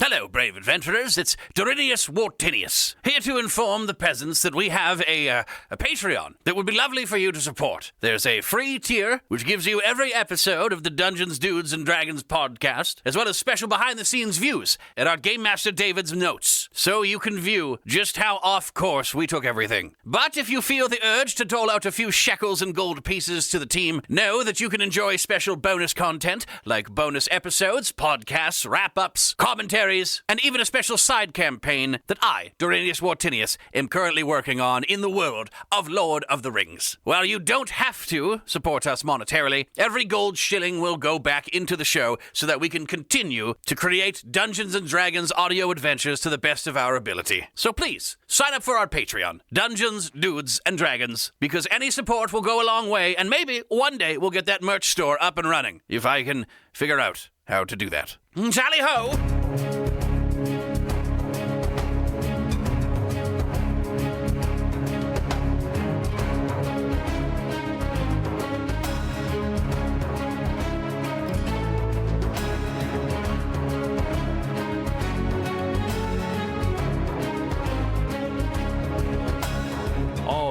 Hello, brave adventurers. It's Dorinius Wartinius, here to inform the peasants that we have a Patreon that would be lovely for you to support. There's a free tier, which gives you every episode of the Dungeons, Dudes, and Dragons podcast, as well as special behind-the-scenes views and our Game Master David's notes, so you can view just how off-course we took everything. But if you feel the urge to dole out a few shekels and gold pieces to the team, know that you can enjoy special bonus content, like bonus episodes, podcasts, wrap-ups, commentaries, and even a special side campaign that I, Dorinius Wartinius, am currently working on in the world of Lord of the Rings. While you don't have to support us monetarily, every gold shilling will go back into the show so that we can continue to create Dungeons & Dragons audio adventures to the best of our ability. So please, sign up for our Patreon, Dungeons, Dudes, and Dragons, because any support will go a long way, and maybe one day we'll get that merch store up and running, if I can figure out how to do that. Tally-ho!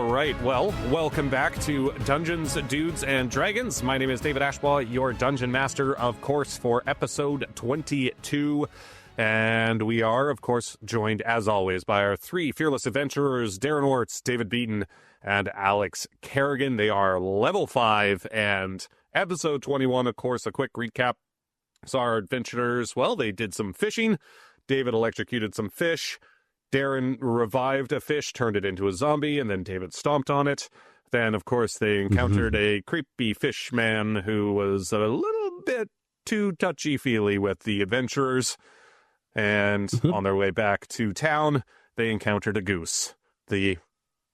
Right, well, welcome back to Dungeons, Dudes, and Dragons. My name is David Ashbaugh, your Dungeon Master, of course, for episode 22. And we are, of course, joined, as always, by our three fearless adventurers, Darren Orts, David Beaton, and Alex Kerrigan. They are level 5, and episode 21, of course, a quick recap. So our adventurers, well, they did some fishing. David electrocuted some fish. Darren revived a fish, turned it into a zombie, and then David stomped on it. Then, of course, they encountered a creepy fish man who was a little bit too touchy-feely with the adventurers. And on their way back to town, they encountered a goose, the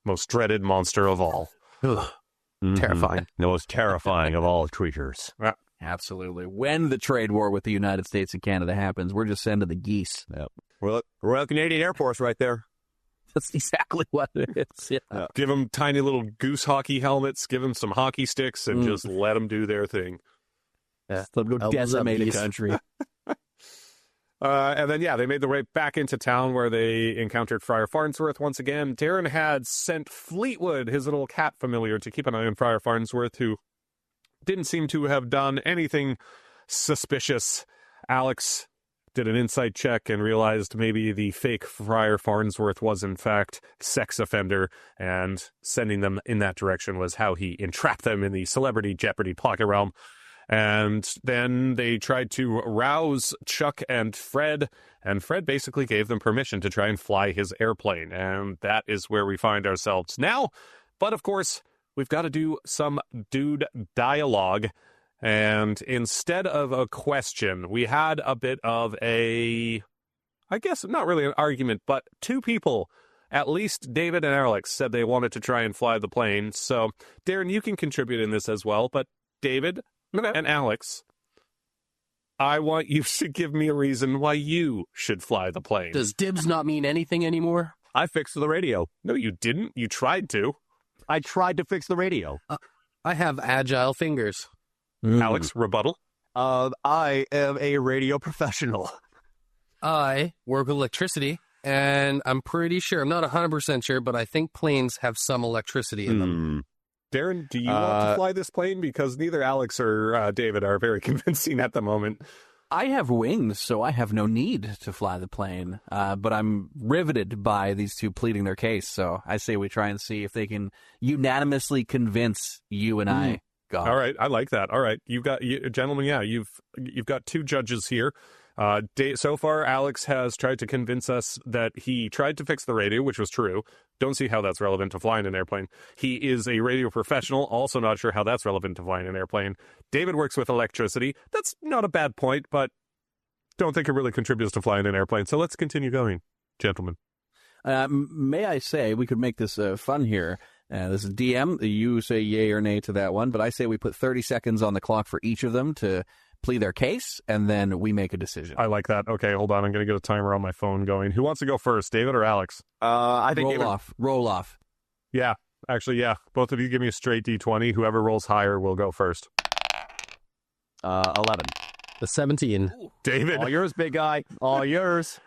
most dreaded monster of all. Terrifying. The most terrifying of all creatures. Yeah. Absolutely. When the trade war with the United States and Canada happens, we're just sending the geese. Yep. Royal Canadian Air Force right there. That's exactly what it is. Yeah. Give them tiny little goose hockey helmets, give them some hockey sticks, and just let them do their thing. Yeah. They'll go decimate a country. And then, they made their way back into town where they encountered Friar Farnsworth once again. Darren had sent Fleetwood, his little cat familiar, to keep an eye on Friar Farnsworth, who didn't seem to have done anything suspicious. Alex did an insight check and realized maybe the fake Friar Farnsworth was, in fact, sex offender, and sending them in that direction was how he entrapped them in the Celebrity Jeopardy pocket realm. And then they tried to rouse Chuck and Fred basically gave them permission to try and fly his airplane, and that is where we find ourselves now. But, of course, we've got to do some dude dialogue. And instead of a question, we had a bit of I guess not really an argument, but two people, at least David and Alex, said they wanted to try and fly the plane. So, Darren, you can contribute in this as well. But David and Alex, I want you to give me a reason why you should fly the plane. Does dibs not mean anything anymore? I fixed the radio. No, you didn't. You tried to. I tried to fix the radio. I have agile fingers. Alex, rebuttal. I am a radio professional. I work with electricity, and I'm pretty sure, I'm not 100% sure, but I think planes have some electricity in them. Darren, do you want to fly this plane? Because neither Alex or David are very convincing at the moment. I have wings, so I have no need to fly the plane. But I'm riveted by these two pleading their case, so I say we try and see if they can unanimously convince you and I. God. All right, I like that. All right, gentlemen, you've got two judges here. So far, Alex has tried to convince us that he tried to fix the radio, which was true. Don't see how that's relevant to flying an airplane. He is a radio professional, also not sure how that's relevant to flying an airplane. David works with electricity. That's not a bad point, but don't think it really contributes to flying an airplane. So let's continue going, gentlemen. May I say, we could make this fun here. This is DM. You say yay or nay to that one, but I say we put 30 seconds on the clock for each of them to plead their case, and then we make a decision. I like that. Okay, hold on. I'm going to get a timer on my phone going. Who wants to go first, David or Alex? I think Roll off. Yeah, actually, yeah. Both of you give me a straight D20. Whoever rolls higher will go first. 11. The 17. David. All yours, big guy. All yours.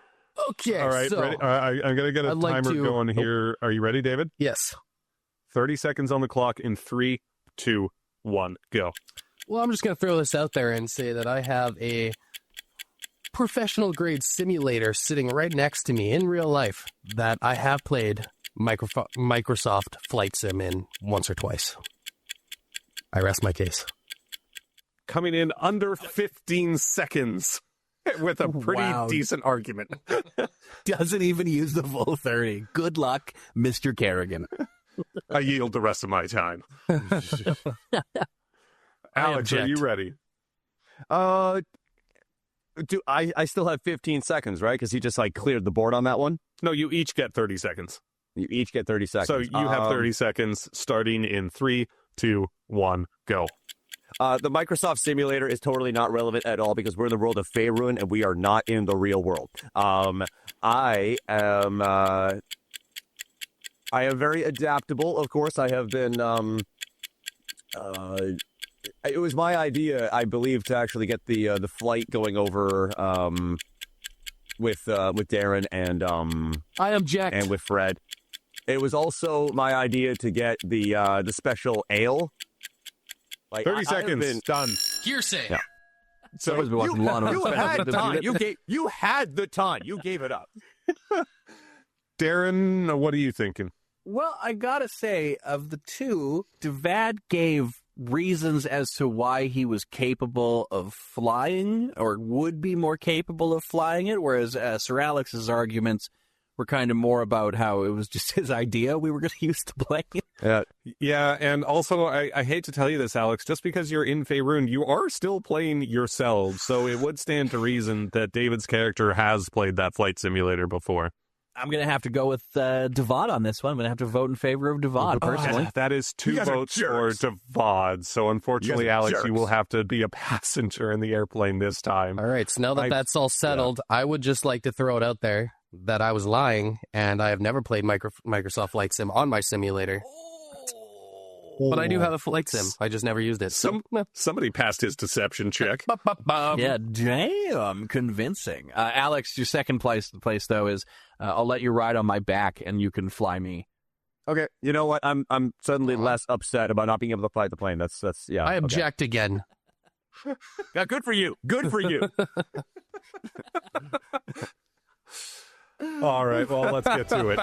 Okay. All right, so, ready? I'm going to get a I'd like timer to- going here. Are you ready, David? Yes. 30 seconds on the clock in 3, 2, 1, go. Well, I'm just going to throw this out there and say that I have a professional grade simulator sitting right next to me in real life that I have played Microsoft Flight Sim in once or twice. I rest my case. Coming in under 15 seconds with a pretty Wow. decent argument. Doesn't even use the full 30. Good luck, Mr. Kerrigan. I yield the rest of my time. Alex, are you object. ready? I still have 15 seconds, right? Because he just cleared the board on that one. No, you each get 30 seconds. You each get 30 seconds. So you have 30 seconds starting in 3, 2, 1, go. The Microsoft simulator is totally not relevant at all because we're in the world of Faerun and we are not in the real world. I am very adaptable. Of course, I have been. It was my idea, I believe, to actually get the flight going over with Darren and I object. and with Fred. It was also my idea to get the special ale. 30 I have seconds. been- Done. Hearsay. Yeah. So Someone's been watching Law and you Order. had time. You had the time. You gave it up. Darren, what are you thinking? Well, I gotta say, of the two, Devad gave reasons as to why he was capable of flying, or would be more capable of flying it, whereas Sir Alex's arguments were kind of more about how it was just his idea we were going to use to play it. Yeah. Yeah, and also, I hate to tell you this, Alex, just because you're in Faerun, you are still playing yourselves, so it would stand to reason that David's character has played that flight simulator before. I'm going to have to go with Devad on this one. I'm going to have to vote in favor of Devad, personally. That is 2 You guys are votes for jerks. Devad, so unfortunately, You guys are Alex, you jerks. will have to be a passenger in the airplane this time. All right, so now that that's all settled, I would just like to throw it out there that I was lying, and I have never played Microsoft Flight Sim on my simulator. But I do have a flight sim. I just never used it. Somebody passed his deception check. Yeah, damn, convincing. Alex, your second place though is I'll let you ride on my back and you can fly me. Okay. You know what? I'm suddenly less upset about not being able to fly the plane. That's yeah. I okay. object again. Yeah, good for you. Good for you. All right, well, let's get to it.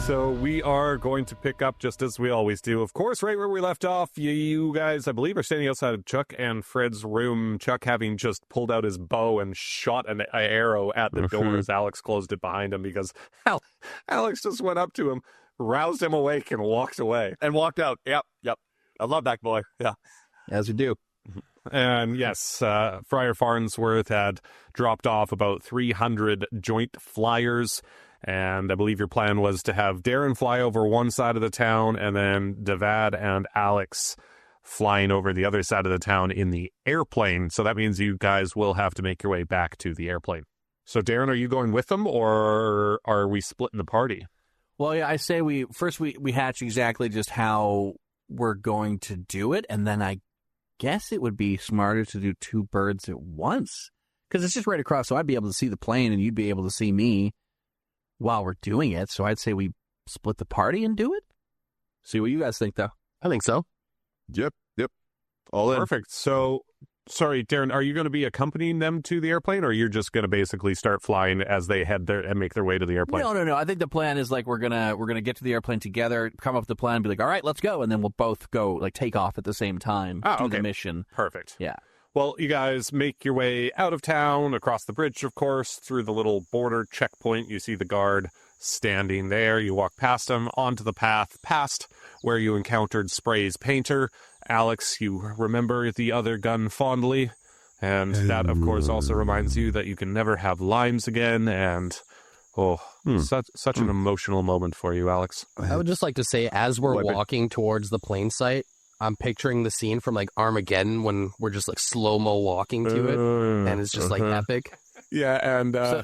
So we are going to pick up just as we always do. Of course, right where we left off, you guys, I believe, are standing outside of Chuck and Fred's room. Chuck having just pulled out his bow and shot an arrow at the door as Alex closed it behind him because Alex just went up to him, roused him awake, and walked away. And walked out. Yep. I love that boy. Yeah. As you do. And yes, Friar Farnsworth had dropped off about 300 joint flyers. And I believe your plan was to have Darren fly over one side of the town and then Devad and Alex flying over the other side of the town in the airplane. So that means you guys will have to make your way back to the airplane. So Darren, are you going with them or are we splitting the party? Well, yeah, I say we hatch exactly just how we're going to do it, and then I guess it would be smarter to do 2 birds at once because it's just right across. So I'd be able to see the plane, and you'd be able to see me while we're doing it. So I'd say we split the party and do it. See what you guys think, though. I think so. Yep. All in. Perfect. So, sorry, Darren, are you going to be accompanying them to the airplane, or you're just going to basically start flying as they head there and make their way to the airplane? No. I think the plan is we're gonna get to the airplane together, come up with the plan, and be like, all right, let's go, and then we'll both go take off at the same time, do the mission. Perfect. Yeah. Well, you guys make your way out of town, across the bridge, of course, through the little border checkpoint. You see the guard standing there. You walk past him, onto the path, past where you encountered Spray's painter. Alex, you remember the other gun fondly. And that, of course, also reminds you that you can never have limes again. And, such an emotional moment for you, Alex. I would just like to say, as we're Weapon. walking towards the plane site, I'm picturing the scene from Armageddon when we're just slow-mo walking to it, and it's just epic. Yeah, and So,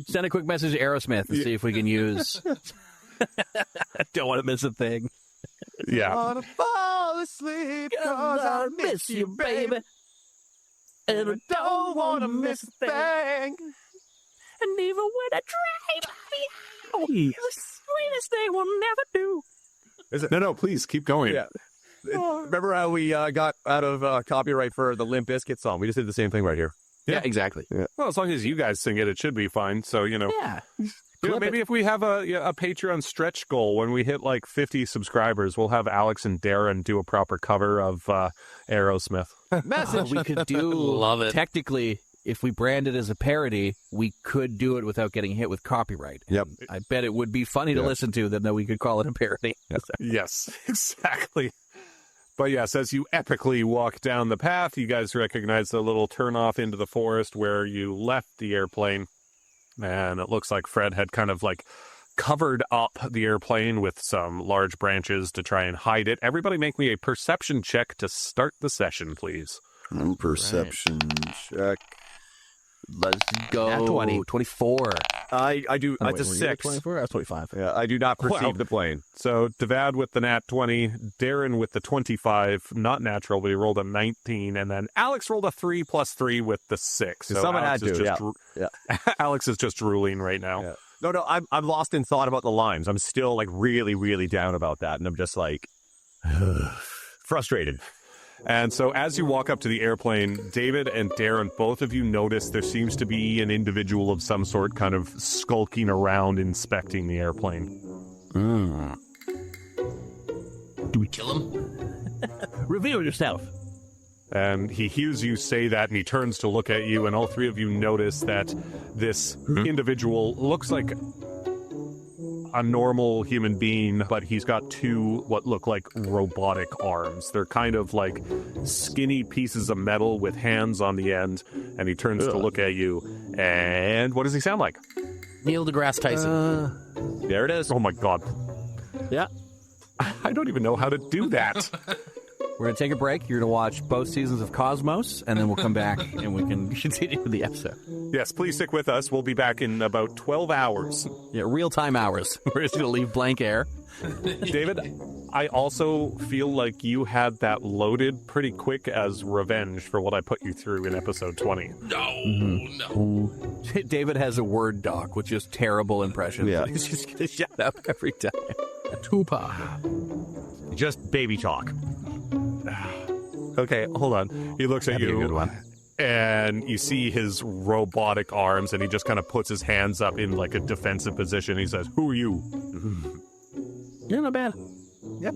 send a quick message to Aerosmith and see if we can use. Don't want to miss a thing. Yeah. I wanna fall asleep 'cause I miss you, baby. And I don't wanna miss a thing. And even when I dream of you, the sweetest thing will never do. No, please keep going. Yeah. Remember how we got out of copyright for the Limp Bizkit song? We just did the same thing right here. Yeah. Exactly. Well, as long as you guys sing it should be fine. So, Yeah. maybe if we have a Patreon stretch goal, when we hit like 50 subscribers, we'll have Alex and Darren do a proper cover of Aerosmith. We could do. Love it. Technically, if we brand it as a parody, we could do it without getting hit with copyright. Yep. I bet it would be funny to listen to, then that we could call it a parody. Yes, exactly. But yes, as you epically walk down the path, you guys recognize the little turnoff into the forest where you left the airplane. And it looks like Fred had kind of like covered up the airplane with some large branches to try and hide it. Everybody make me a perception check to start the session, please. Perception check. Let's go. Nat 20. 24. I do. Oh, It's a wait, were you at 6. 24? I was 25. Yeah, I do not perceive Wow. the plane. So Devad with the nat 20, Darren with the 25, not natural, but he rolled a 19, and then Alex rolled a 3 plus 3 with the 6. So Someone Alex had is to, just yeah. Alex is just drooling right now. Yeah. No, I'm lost in thought about the lines. I'm still like really, really down about that, and I'm just like frustrated. And so as you walk up to the airplane, David and Darren, both of you notice there seems to be an individual of some sort kind of skulking around inspecting the airplane. Do we kill him? Reveal yourself. And he hears you say that, and he turns to look at you, and all three of you notice that this individual looks like a normal human being, but he's got two what look like robotic arms. They're kind of like skinny pieces of metal with hands on the end, and he turns to look at you, and what does he sound like? Neil deGrasse Tyson. There it is. Oh my god. Yeah. I don't even know how to do that. We're going to take a break. You're going to watch both seasons of Cosmos, and then we'll come back and we can continue with the episode. Yes, please stick with us. We'll be back in about 12 hours. Yeah, real-time hours. We're just going to leave blank air. David, I also feel like you had that loaded pretty quick as revenge for what I put you through in episode 20. No. David has a Word doc with just terrible impressions. Yeah. He's just going to shut up every time. Tupac. Just baby talk. Okay, hold on. He looks at That'd be a you, good one. and you see his robotic arms, and he just kind of puts his hands up in like a defensive position. He says, "Who are you?" You're not bad. Yep.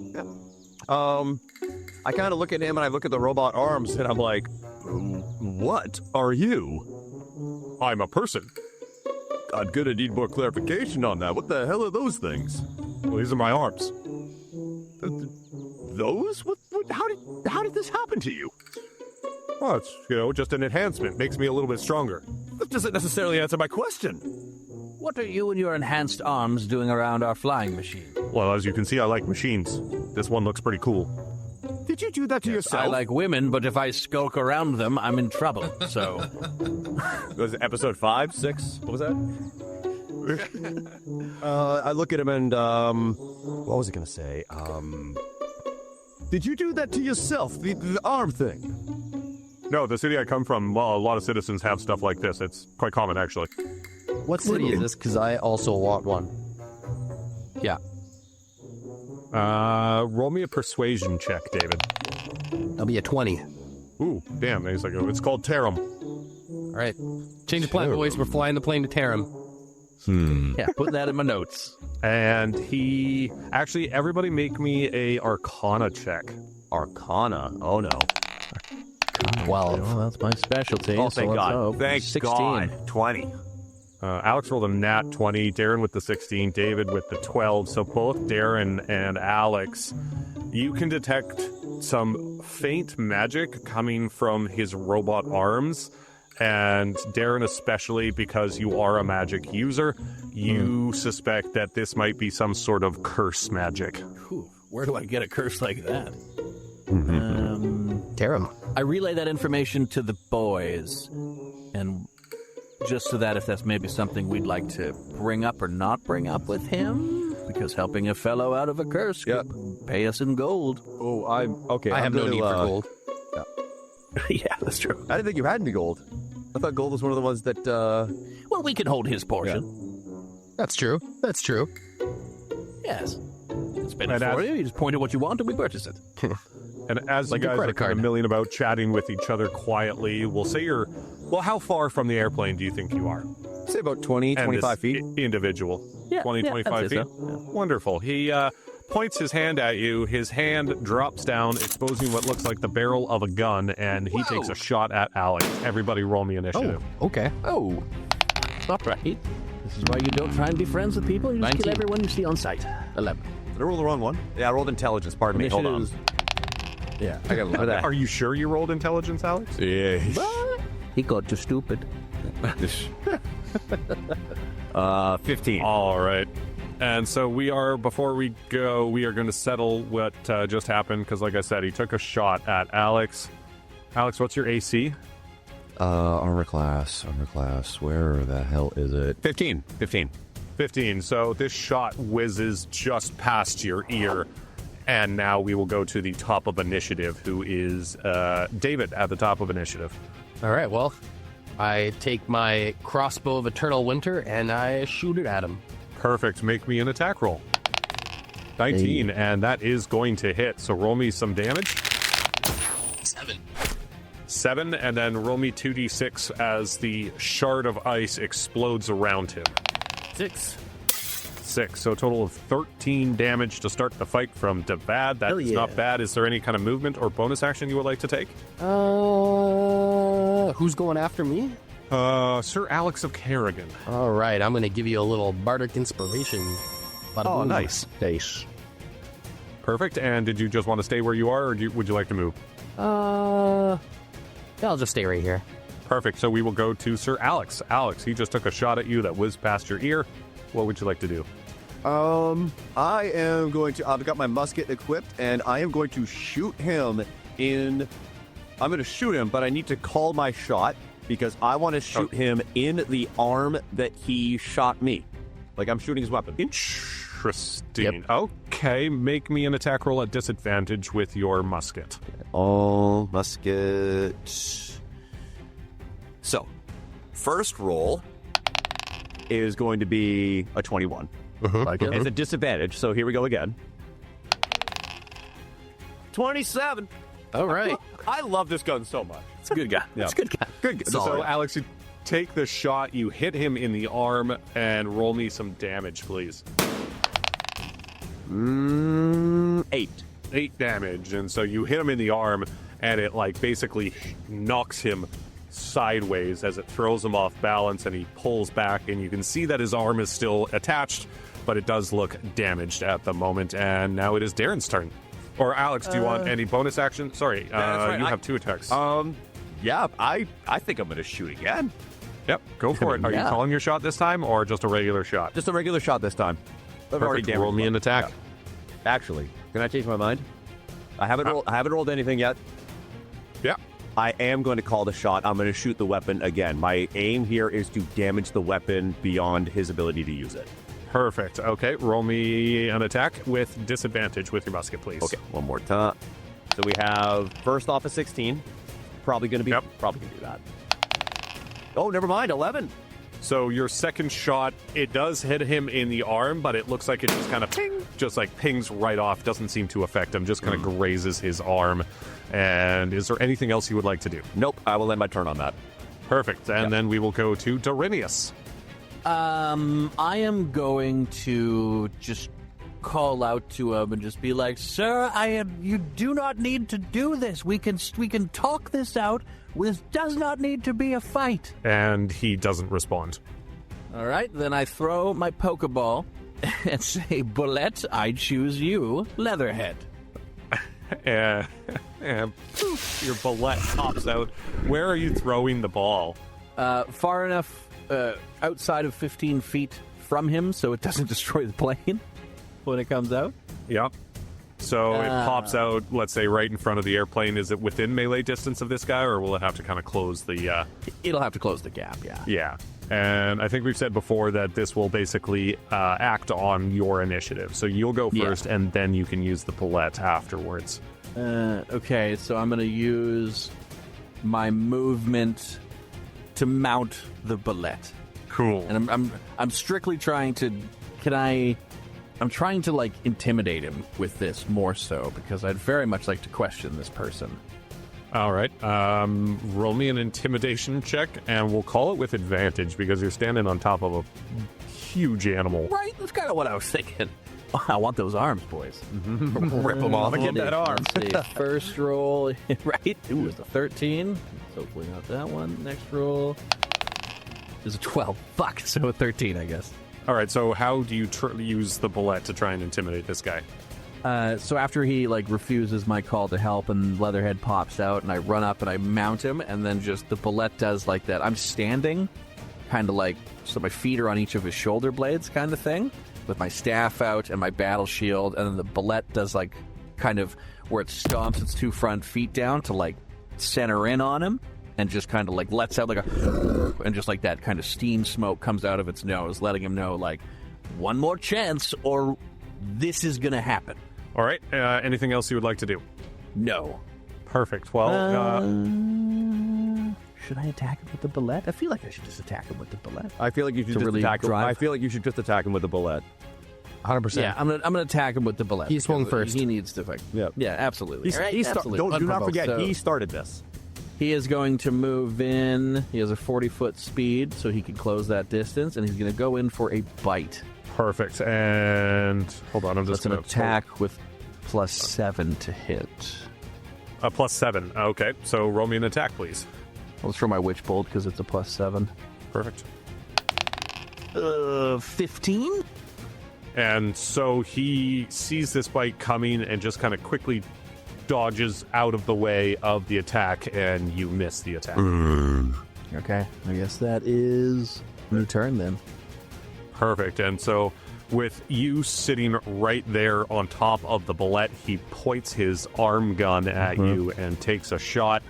I kind of look at him and I look at the robot arms and I'm like, what are you? I'm a person. I'm gonna need more clarification on that. What the hell are those things? Well, these are my arms. Those? What how did this happen to you? Well, it's, just an enhancement. Makes me a little bit stronger. That doesn't necessarily answer my question. What are you and your enhanced arms doing around our flying machine? Well, as you can see, I like machines. This one looks pretty cool. Did you do that to yourself? I like women, but if I skulk around them, I'm in trouble. So, Was it episode 5, 6? What was that? I look at him and what was I gonna say? Did you do that to yourself? The arm thing? No, the city I come from, well, a lot of citizens have stuff like this. It's quite common, actually. What city is this? Because I also want one. yeah. Roll me a persuasion check, David. That'll be a 20. Ooh, damn. He's like, it's called Tarum. All right. Change of plan, boys. We're flying the plane to Tarum. Yeah, put that in my notes. And he... Actually, everybody make me a Arcana check. Arcana? Oh no. 12. Well, that's my specialty. Oh, so thank let's God. hope. Thank 16. God. 20. Alex rolled a nat 20, Darren with the 16, David with the 12. So both Darren and Alex, you can detect some faint magic coming from his robot arms. And Darren especially, because you are a magic user, you suspect that this might be some sort of curse magic. Whew, where do I get a curse like that? Tarum. I relay that information to the boys, and just so that if that's maybe something we'd like to bring up or not bring up with him. because helping a fellow out of a curse could pay us in gold. Oh, I'm okay. I have no need for gold. Yeah, that's true. I didn't think you had any gold. I thought gold was one of the ones that. Well, we can hold his portion. That's true. That's true. Yes. Spend it And for as- you. You just point at what you want and we purchase it. And as Like a you guys credit are kind of card. milling about chatting with each other quietly, we'll say you're. Well, how far from the airplane do you think you are? Say about 20, And 25 this feet. Individual. Yeah, 20, yeah, 25 I'd say feet. so. Yeah. Wonderful. He points his hand at you. His hand drops down, exposing what looks like the barrel of a gun, and he takes a shot at Alex. Everybody roll me initiative. Okay. Oh, it's not right. This is why you don't try and be friends with people. You just 19. kill everyone you see on sight. 11. Did I roll the wrong one? Yeah, I rolled intelligence. Pardon me. Hold on. Initiatives- Yeah, I got a lot of that. Are you sure you rolled intelligence, Alex? Yeah. He got you stupid. 15. All right. And so before we go, we are going to settle what just happened, because like I said, he took a shot at Alex. Alex, what's your AC? Armor class. Where the hell is it? 15. 15. So this shot whizzes just past your ear. And now we will go to the top of initiative, who is David at the top of initiative. All right. Well, I take my crossbow of eternal winter and I shoot it at him. Perfect. Make me an attack roll. 19, and that is going to hit. So roll me some damage. 7, and then roll me 2d6 as the shard of ice explodes around him. 6. 6, so a total of 13 damage to start the fight from Devad. That Hell is yeah. not bad. Is there any kind of movement or bonus action you would like to take? Who's going after me? Sir Alex of Kerrigan. All right. I'm going to give you a little bardic inspiration. Bada Oh, boom. nice. Nice. Perfect. And did you just want to stay where you are, or would you like to move? Yeah, I'll just stay right here. Perfect. So we will go to Sir Alex. Alex, he just took a shot at you that whizzed past your ear. What would you like to do? I am going to. I've got my musket equipped, and I am going to shoot him in. I'm going to shoot him, but I need to call my shot because I want to shoot him in the arm that he shot me. Like I'm shooting his weapon. Interesting. Okay, make me an attack roll at disadvantage with your musket. Oh, musket. So, first roll is going to be a 21. Like it. It's a disadvantage, so here we go again. 27. All right. I love this gun so much. It's a good guy. Yeah. It's a good guy. Good. So, Alex, you take the shot, you hit him in the arm, and roll me some damage, please. 8. 8 damage, and so you hit him in the arm, and it like basically knocks him sideways as it throws him off balance, and he pulls back, and you can see that his arm is still attached, but it does look damaged at the moment. And now it is Darren's turn. Or Alex, do you want any bonus action? Sorry, that's right. you have 2 attacks. Yeah, I think I'm going to shoot again. Yep, go for it. Are you Yeah. calling your shot this time, or just a regular shot? Just a regular shot this time. I've already Perfect. damaged Roll me one. an attack. Yeah. Actually, can I change my mind? I haven't rolled anything yet. Yeah. I am going to call the shot. I'm going to shoot the weapon again. My aim here is to damage the weapon beyond his ability to use it. Perfect. Okay, roll me an attack with disadvantage with your musket, please. Okay, one more time. So we have first off a 16. Probably going to Yep. do that. Oh, never mind. 11. So your second shot, it does hit him in the arm, but it looks like it just kind of pings right off. Doesn't seem to affect him. Just kind of grazes his arm. And is there anything else you would like to do? Nope. I will end my turn on that. Perfect. And then we will go to Dorinius. I am going to just call out to him and just be like, "Sir, you do not need to do this. We can talk this out. This does not need to be a fight." And he doesn't respond. All right, then I throw my Pokeball and say, "Bullet, I choose you, Leatherhead." And poof, your bullet pops out. Where are you throwing the ball? Far enough outside of 15 feet from him so it doesn't destroy the plane when it comes out. Yep. So it pops out, let's say, right in front of the airplane. Is it within melee distance of this guy, or will it have to kind of close the... It'll have to close the gap, yeah. Yeah. And I think we've said before that this will basically act on your initiative. So you'll go first, and then you can use the bullet afterwards. Okay, so I'm going to use my movement to mount the bullet. Cool. And I'm strictly trying to... I'm trying to, like, intimidate him with this more so, because I'd very much like to question this person. All right. Roll me an intimidation check, and we'll call it with advantage because you're standing on top of a huge animal. Right, that's kind of what I was thinking. Oh, I want those arms, boys. Rip them off. Get that arm. Let's see. First roll, right? Ooh, it's a 13. Hopefully not that one. Next roll is a 12. Fuck, so a 13, I guess. All right, so how do you use the bullet to try and intimidate this guy? So after he, like, refuses my call to help and Leatherhead pops out and I run up and I mount him and then just the bullet does like that. I'm standing, kind of like, so my feet are on each of his shoulder blades kind of thing, with my staff out and my battle shield, and then the bullet does, like, kind of where it stomps its 2 front feet down to, like, center in on him and just kind of, like, lets out, like, and just, like, that kind of steam smoke comes out of its nose, letting him know, like, one more chance or this is going to happen. All right. Anything else you would like to do? No. Perfect. Well, should I attack him with the bullet? I feel like I should just attack him with the bullet. I feel like you should To just really attack him. drive. I feel like you should just attack him with the bullet. 100%. Yeah, I'm gonna attack him with the bullet. He swung because first. He needs to fight. Yep. Yeah, absolutely. Absolutely. Do not Unprovoked. forget, So- he started this. He is going to move in. He has a 40-foot speed, so he can close that distance, and he's going to go in for a bite. perfect. And hold on, I'm just That's an going to attack with +7 to hit. +7. Okay, so roll me an attack, please. Let's throw my Witch Bolt because it's a +7. Perfect. 15? And so he sees this bite coming and just kind of quickly dodges out of the way of the attack, and you miss the attack. Okay, I guess that is my turn then. Perfect. And so with you sitting right there on top of the bullet, he points his arm gun at you and takes a shot.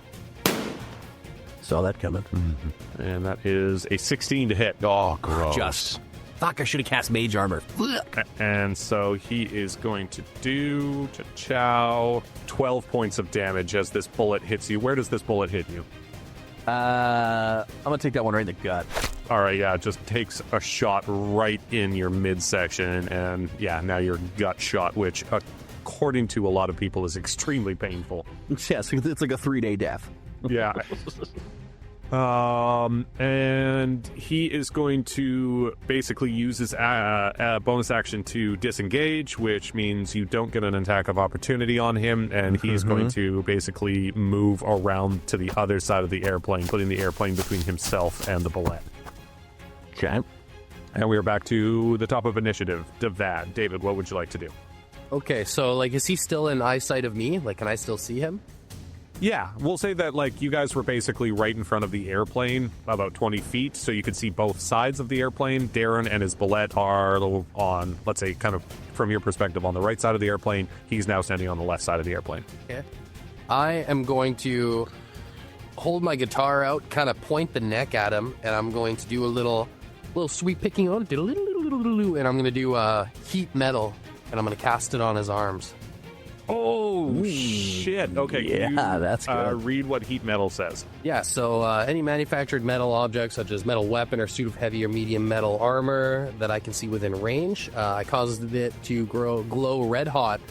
Saw that coming. And that is a 16 to hit. Oh, gross. Just. Fuck, I should have cast Mage Armor. And so he is going to do to Chow 12 points of damage as this bullet hits you. Where does this bullet hit you? I'm going to take that one right in the gut. All right, yeah, it just takes a shot right in your midsection, and yeah, now you're gut shot, which according to a lot of people is extremely painful. Yes, it's like a 3-day death. Yeah. And he is going to basically use his bonus action to disengage, which means you don't get an attack of opportunity on him, and he's going to basically move around to the other side of the airplane, putting the airplane between himself and the bullet. Okay. And we are back to the top of initiative. Devad. David, what would you like to do? Okay, so, like, is he still in eyesight of me? Like, can I still see him? Yeah, we'll say that, like, you guys were basically right in front of the airplane, about 20 feet, so you could see both sides of the airplane. Darren and his bullet are on, let's say, kind of from your perspective, on the right side of the airplane. He's now standing on the left side of the airplane. Okay. I am going to hold my guitar out, kind of point the neck at him, and I'm going to do a little sweep picking on it, and I'm going to do heat metal, and I'm going to cast it on his arms. Oh, shit. Okay, Yeah, can you, that's good. read what heat metal says. Yeah, so any manufactured metal object, such as metal weapon or suit of heavy or medium metal armor that I can see within range, I caused it to glow red hot.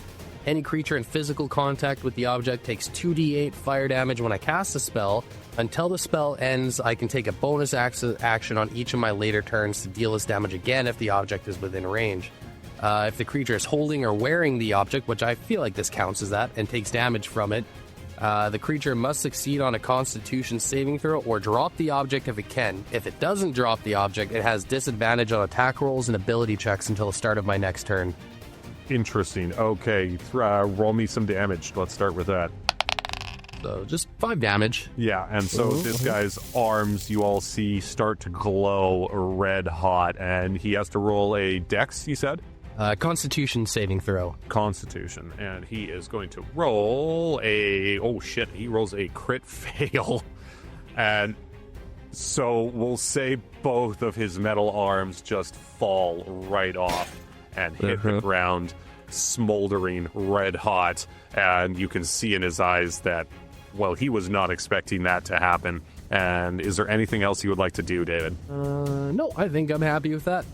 Any creature in physical contact with the object takes 2d8 fire damage when I cast a spell. Until the spell ends, I can take a bonus action on each of my later turns to deal this damage again if the object is within range. If the creature is holding or wearing the object, which I feel like this counts as that, and takes damage from it, the creature must succeed on a Constitution saving throw or drop the object if it can. If it doesn't drop the object, it has disadvantage on attack rolls and ability checks until the start of my next turn. Interesting. Okay, roll me some damage. Let's start with that. So just 5 damage. Yeah, and so this guy's arms, you all see, start to glow red hot, and he has to roll a dex, you said? Constitution saving throw. Constitution, and he is going to roll he rolls a crit fail. And So we'll say both of his metal arms just fall right off and hit the ground, smoldering red hot. And you can see in his eyes that, well, he was not expecting that to happen. And is there anything else you would like to do, David? No, I think I'm happy with that.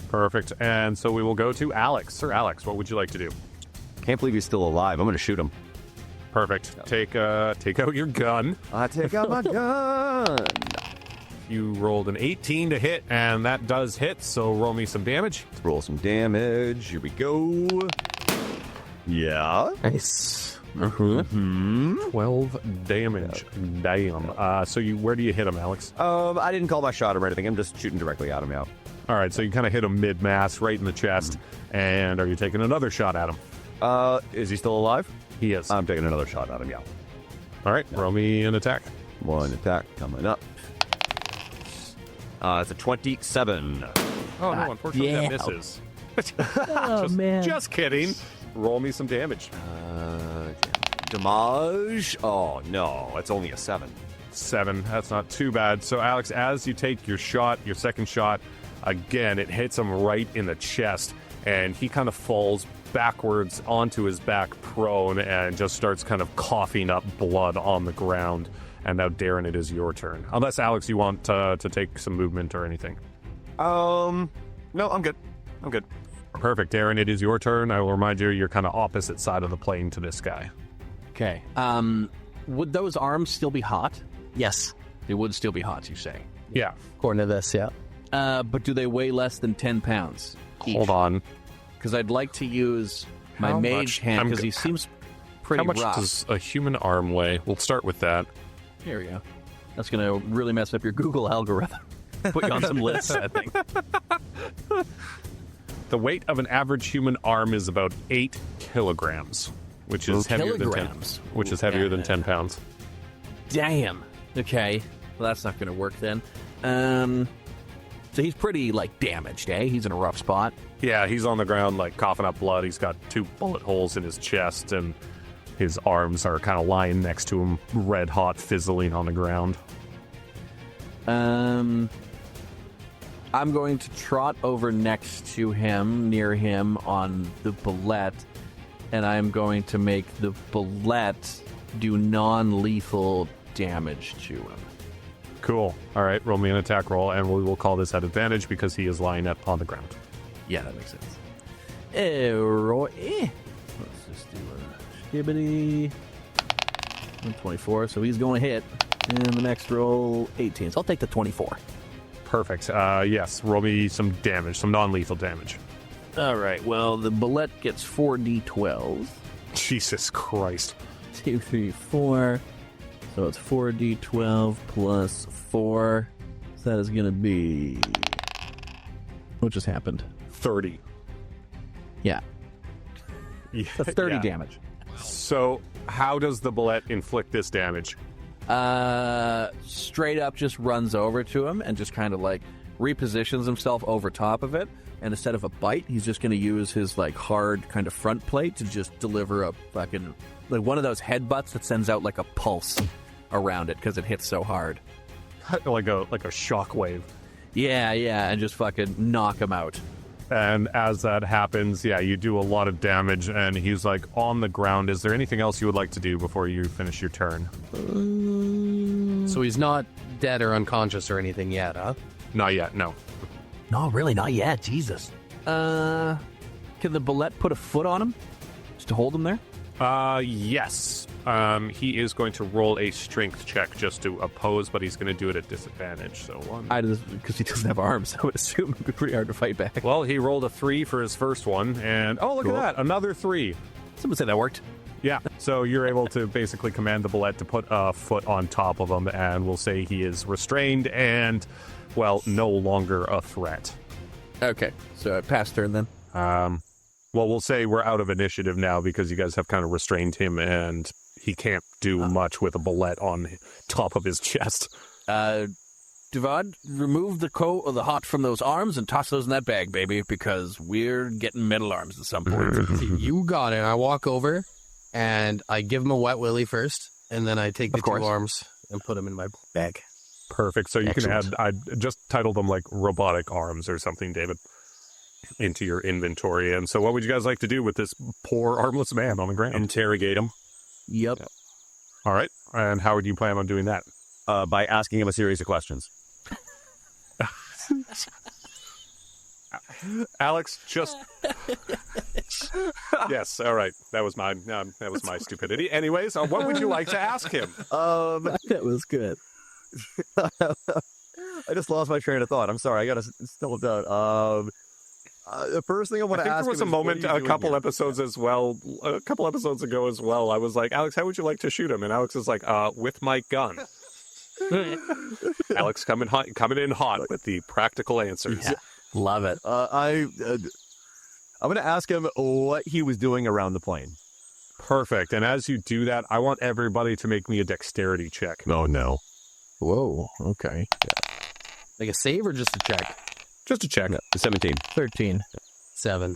Perfect. And so we will go to Alex. Sir Alex, what would you like to do? Can't believe he's still alive. I'm going to shoot him. Perfect. Take out your gun. I take out my gun. You rolled an 18 to hit, and that does hit, so roll me some damage. Let's roll some damage. Here we go. Yeah. Nice. 12 damage. Damn. Where do you hit him, Alex? I didn't call my shot or anything. I'm just shooting directly at him now. All right, so you kind of hit him mid-mass, right in the chest. And are you taking another shot at him? Is he still alive? He is. I'm taking another shot at him, yeah. All right, roll me an attack. One attack coming up. It's a 27. Oh, no, unfortunately that damn. misses. Oh, man. Just kidding. Roll me some damage. Damage. Oh, no. It's only a 7. 7. That's not too bad. So, Alex, as you take your shot, your second shot, again, it hits him right in the chest, and he kind of falls backwards onto his back prone and just starts kind of coughing up blood on the ground. And now, Darren, it is your turn. Unless, Alex, you want to take some movement or anything. No, I'm good. I'm good. Perfect, Darren, it is your turn. I will remind you, you're kind of opposite side of the plane to this guy. Okay. Would those arms still be hot? Yes. They would still be hot, you say? Yeah. According to this, yeah. But do they weigh less than 10 pounds each? Hold on. Because I'd like to use my How mage much? hand, because he seems pretty How much rough. does a human arm weigh? We'll start with that. Here we go. That's going to really mess up your Google algorithm. Put you on some lists, I think. The weight of an average human arm is about 8 kilograms, which is heavier than 10 pounds. Damn. Okay. Well, that's not going to work then. So he's pretty, damaged, eh? He's in a rough spot. Yeah, he's on the ground, coughing up blood. He's got 2 bullet holes in his chest, and his arms are kind of lying next to him, red hot, fizzling on the ground. I'm going to trot over next to him, near him, on the bullet, and I'm going to make the bullet do non-lethal damage to him. Cool. All right, roll me an attack roll, and we will call this at advantage because he is lying up on the ground. Yeah, that makes sense. Let's just do a skibbity. 124, so he's going to hit. And the next roll, 18. So I'll take the 24. Perfect. Yes, roll me some damage, some non-lethal damage. All right, well, the bullet gets 4d12. Jesus Christ. 2, 3, 4. So it's 4d12 plus 4. So that is going to be... What just happened? 30. Yeah. That's 30 Yeah. damage. So, how does the bullet inflict this damage? Straight up just runs over to him and just kind of repositions himself over top of it. And instead of a bite, he's just going to use his hard kind of front plate to just deliver a fucking one of those headbutts that sends out a pulse around it because it hits so hard. like a shockwave. Yeah, and just fucking knock him out. And as that happens, yeah, you do a lot of damage, and he's on the ground. Is there anything else you would like to do before you finish your turn? So he's not dead or unconscious or anything yet, huh? Not yet, no. No, really, not yet. Jesus. Can the bullet put a foot on him? Just to hold him there? Yes. He is going to roll a strength check just to oppose, but he's going to do it at disadvantage. So Because he doesn't have arms, I would assume it'd be pretty hard to fight back. Well, he rolled a 3 for his first one, and oh, look Cool. at that, another 3. Someone say that worked. Yeah, so you're able to basically command the bullet to put a foot on top of him, and we'll say he is restrained and, well, no longer a threat. Okay, so pass turn then. Well, we'll say we're out of initiative now because you guys have kind of restrained him, and he can't do much with a bullet on top of his chest. Devad, remove the coat or the hot from those arms and toss those in that bag, baby, because we're getting metal arms at some point. You got it. I walk over, and I give him a wet willy first, and then I take the 2 arms and put them in my bag. Perfect. So you Excellent. can add, I just titled them like robotic arms or something, David, into your inventory. And so what would you guys like to do with this poor armless man on the ground? Interrogate him Yep. All right. And how would you plan on doing that? by asking him a series of questions. Alex, just... Yes, all right. That was my stupidity. Anyways, what would you like to ask him? That was good. I just lost my train of thought. I'm sorry. I got to still it down. The first thing I want I to think ask there was him a is, what moment are you a doing couple here? episodes ago as well. I was like, Alex, how would you like to shoot him? And Alex is like, with my gun. Alex coming in hot with the practical answers. Yeah. Love it. I'm going to ask him what he was doing around the plane. Perfect. And as you do that, I want everybody to make me a dexterity check. Oh, no. Whoa. Okay. Like a save or just a check? Just a check. No, 17. 13. 7.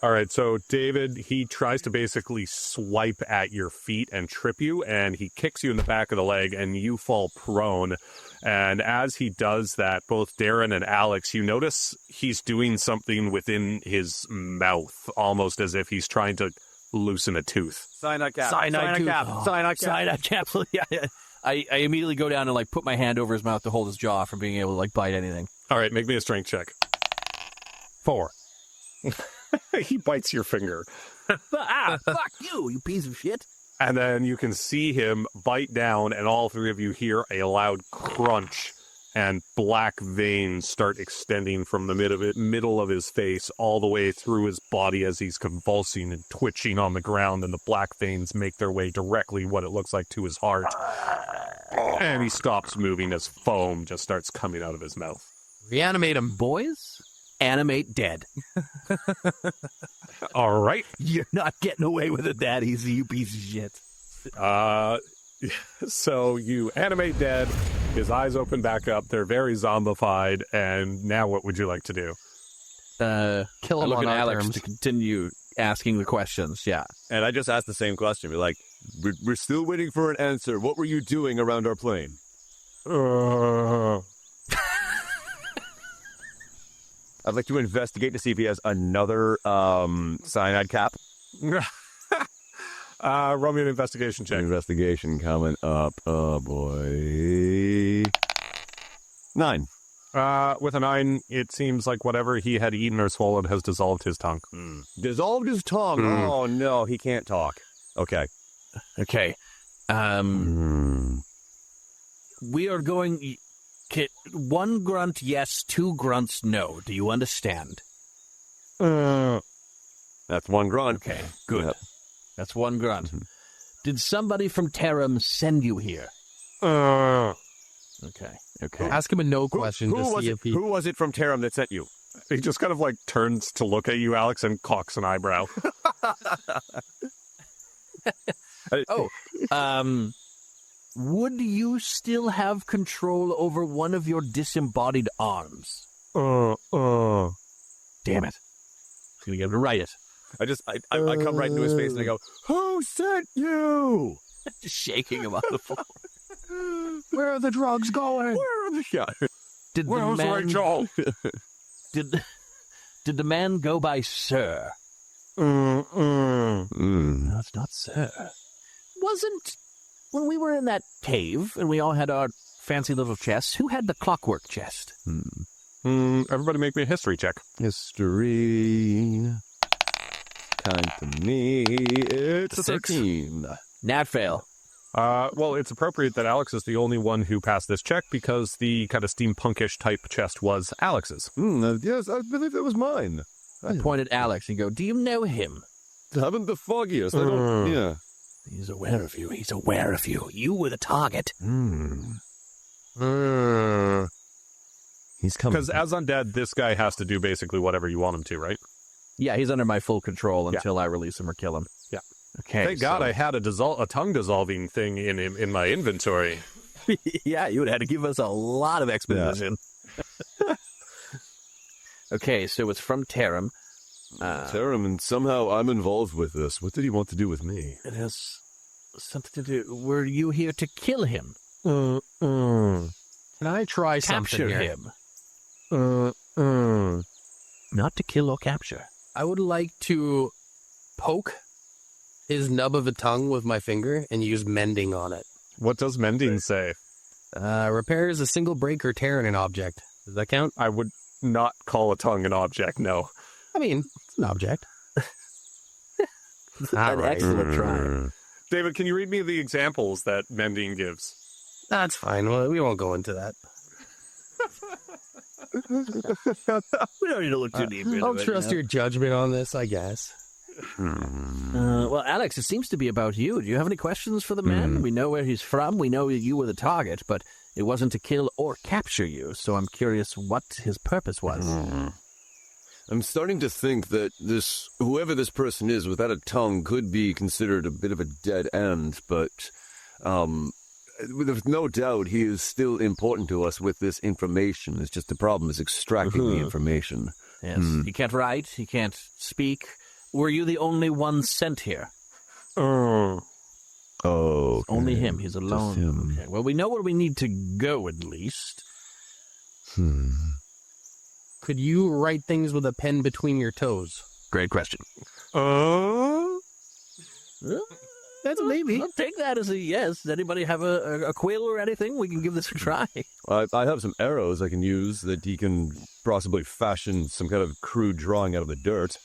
All right, so David, he tries to basically swipe at your feet and trip you, and he kicks you in the back of the leg, and you fall prone. And as he does that, both Darren and Alex, you notice he's doing something within his mouth, almost as if he's trying to loosen a tooth. Cyanide cap. Cyanide tooth. cap. Oh. Cyanide cap. Cyanide cap. Yeah. I immediately go down and like put my hand over his mouth to hold his jaw from being able to like bite anything. All right, make me a strength check. 4. He bites your finger. Fuck you piece of shit. And then you can see him bite down, and all three of you hear a loud crunch, and black veins start extending from the middle of his face all the way through his body as he's convulsing and twitching on the ground, and the black veins make their way directly, what it looks like, to his heart. And he stops moving as foam just starts coming out of his mouth. Reanimate him. Boys, animate dead. All right. You're not getting away with it that easy, you piece of shit. So you animate dead, his eyes open back up, they're very zombified, and now what would you like to do? Kill I him look on at our Alex terms. to continue asking the questions. Yeah. And I just asked the same question. Be like, we're still waiting for an answer. What were you doing around our plane? I'd like to investigate to see if he has another cyanide cap. Roll me an investigation check. Investigation coming up. Oh, boy. 9. With a 9, it seems like whatever he had eaten or swallowed has dissolved his tongue. Dissolved his tongue. Oh, no, he can't talk. Okay. Okay. We are going... One grunt, yes. 2 grunts, no. Do you understand? That's one grunt. Okay, good. Yep. That's 1 grunt. Did somebody from Tarum send you here? Okay. Ask him a no question to see if he... Who was it from Tarum that sent you? He just kind of like turns to look at you, Alex, and cocks an eyebrow. Would you still have control over one of your disembodied arms? Damn it. I'm going to get to write it. I come right into his face and I go, who sent you? Just shaking him on the floor. Where are the drugs going? Where are the Did Where's the man... Rachel? Did the man go by Sir? Mm. No, it's not Sir. Wasn't... When we were in that cave and we all had our fancy little chests, who had the clockwork chest? Everybody make me a history check. History. Kind to me. It's a 6. 13. Nat fail. Well, it's appropriate that Alex is the only one who passed this check because the kind of steampunkish type chest was Alex's. Yes, I believe that was mine. I point at Alex and go, do you know him? Haven't the foggiest. I don't. Yeah. He's aware of you. He's aware of you. You were the target. He's coming. Because as undead, this guy has to do basically whatever you want him to, right? Yeah, he's under my full control until I release him or kill him. Yeah. Okay. Thank God I had a tongue dissolving thing in my inventory. Yeah, you would have had to give us a lot of exposition. Yeah. Okay, so it's from Tarum. Tarum, and somehow I'm involved with this. What did he want to do with me? It has something to do... Were you here to kill him? Can I try something Capture here? him. Not to kill or capture. I would like to poke his nub of a tongue with my finger and use mending on it. What does mending say? Repairs a single break or tear in an object. Does that count? I would not call a tongue an object, no. I mean, it's an object. An excellent try. David, can you read me the examples that mending gives? That's fine. Well, we won't go into that. We don't need to look too deep into I'll it. trust your judgment on this, I guess. Well, Alex, it seems to be about you. Do you have any questions for the man? We know where he's from. We know you were the target, but it wasn't to kill or capture you. So I'm curious what his purpose was. I'm starting to think that whoever this person is without a tongue could be considered a bit of a dead end, but with no doubt he is still important to us with this information. It's just the problem is extracting the information. Yes. He can't write. He can't speak. Were you the only one sent here? Oh, okay. Only him. He's alone. Just him. Okay. Well, we know where we need to go, at least. Could you write things with a pen between your toes? Great question. That's maybe. I'll take that as a yes. Does anybody have a quill or anything? We can give this a try. I have some arrows I can use that he can possibly fashion some kind of crude drawing out of the dirt.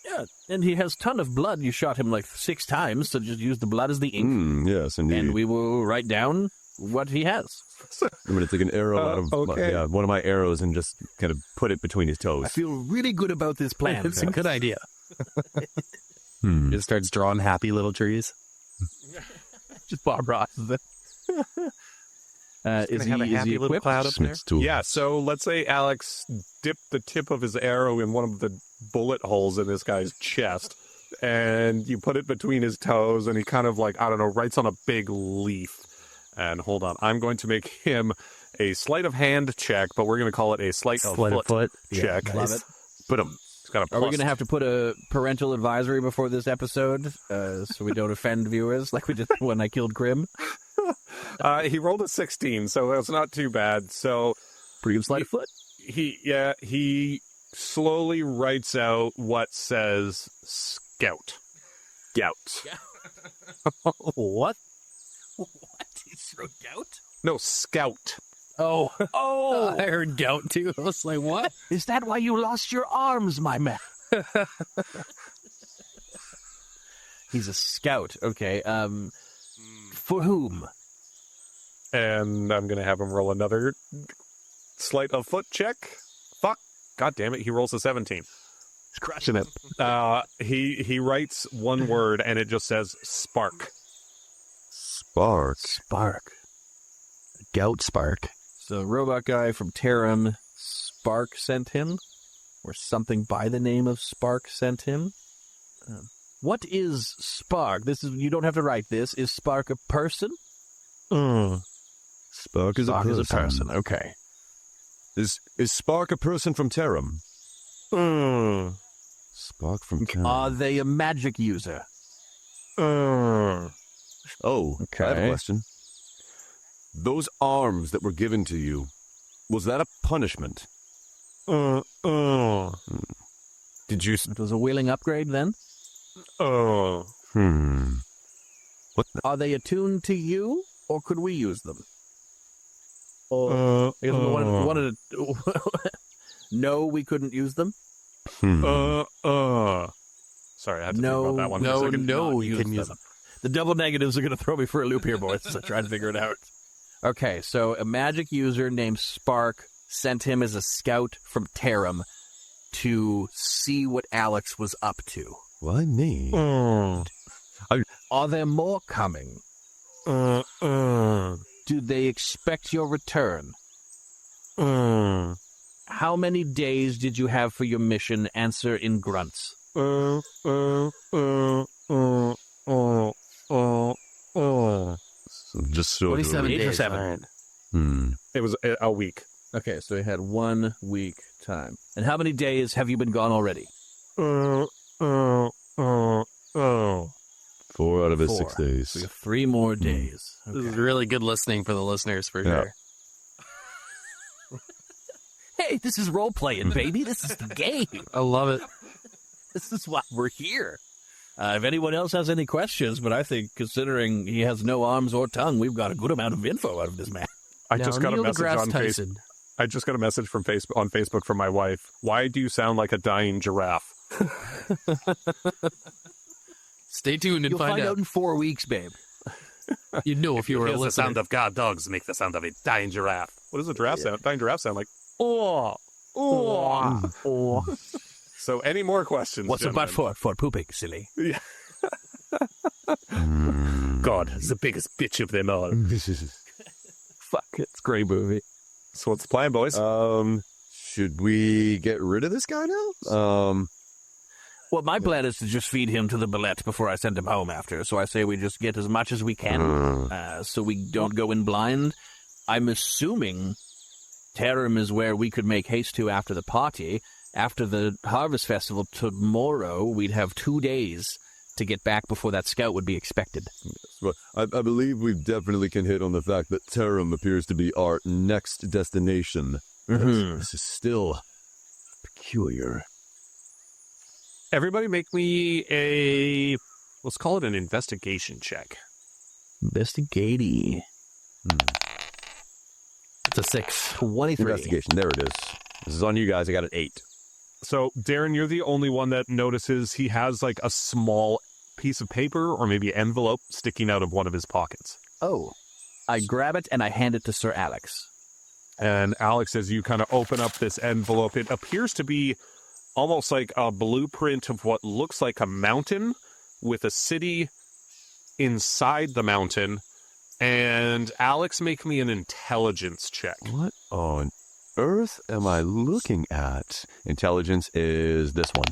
Yeah, and he has a ton of blood. You shot him like 6 times, so just use the blood as the ink. Yes, indeed. And we will write down what he has. I'm going to take an arrow out of one of my arrows and just kind of put it between his toes. I feel really good about this plan. It's a good idea. It starts drawing happy little trees. Just Bob Ross. Is have a he happy little equipped? cloud up there? Smith's tool. Yeah, so let's say Alex dipped the tip of his arrow in one of the bullet holes in this guy's chest, and you put it between his toes, and he kind of like, I don't know, writes on a big leaf. And hold on, I'm going to make him a sleight of hand check, but we're going to call it a sleight of foot check. Yeah, love it. Put him. It's got a Are we plus going to have to put a parental advisory before this episode so we don't offend viewers like we did when I killed Grim? He rolled a 16, so that's not too bad. So Pretty good sleight of foot. he slowly writes out what says scout. Gout. What? What? He threw gout? No, scout. Oh. I heard gout too. I was like, what? Is that why you lost your arms, my man? He's a scout. Okay. For whom? And I'm going to have him roll another sleight of foot check. Fuck. God damn it. He rolls a 17. He's crushing it. He writes one word, and it just says spark. Spark. Spark. Gout spark. So, robot guy from Tarim, Spark sent him? Or something by the name of Spark sent him? What is Spark? You don't have to write this. Is Spark a person? Spark is Spark a person. is a person. Okay. Is Spark a person from Tarim? Spark from Tarim. Are they a magic user? Oh, Okay. I have a question. Those arms that were given to you, was that a punishment? Did you? It was a willing upgrade then? Oh. What the? Are they attuned to you, or could we use them? I guess we wanted to... No, we couldn't use them? Sorry, I had to think about that one. for a second. You can use them. The double negatives are going to throw me for a loop here, boys, as I try to figure it out. Okay, so a magic user named Spark sent him as a scout from Tarim to see what Alex was up to. Why me? Are there more coming? Do they expect your return? How many days did you have for your mission? Answer in grunts. Just so 27 8 or days. 7? All right. It was a week. Okay, so he had 1 week time. And how many days have you been gone already? 4 out of his 4. 6 days. So we have 3 more days. This is really good listening for the listeners, for sure. Hey, this is role-playing, baby. This is the game. I love it. This is why we're here. If anyone else has any questions, but I think considering he has no arms or tongue, we've got a good amount of info out of this man. I Now, just got a Neil message deGrasse on Facebook. Tyson. I just got a message from on Facebook from my wife. Why do you sound like a dying giraffe? Stay tuned and You'll find out. in 4 weeks, babe. You'd know if you were a Here's the listener. sound of guard dogs make the sound of a dying giraffe. What does a giraffe sound? Dying giraffe sound like? Oh, oh. So, any more questions? What's a butt gentlemen? for? For pooping, silly. Yeah. God, the biggest bitch of them all. Fuck, it's a great movie. So what's the plan, boys? Should we get rid of this guy now? Well, my plan is to just feed him to the bullet before I send him home after. So I say we just get as much as we can, so we don't go in blind. I'm assuming Tarim is where we could make haste to after the party. After the Harvest Festival tomorrow, we'd have 2 days to get back before that scout would be expected. Well, I believe we definitely can hit on the fact that Tarim appears to be our next destination. This is still peculiar. Everybody make me let's call it an investigation check. Investigati. It's a 6. 23. Investigation. There it is. This is on you guys. I got an 8. So, Darren, you're the only one that notices he has like a small piece of paper or maybe envelope sticking out of one of his pockets. Oh. I grab it and I hand it to Sir Alex. And Alex, as you kind of open up this envelope, it appears to be almost like a blueprint of what looks like a mountain with a city inside the mountain. And Alex, make me an intelligence check. What on earth am I looking at? Intelligence is this one.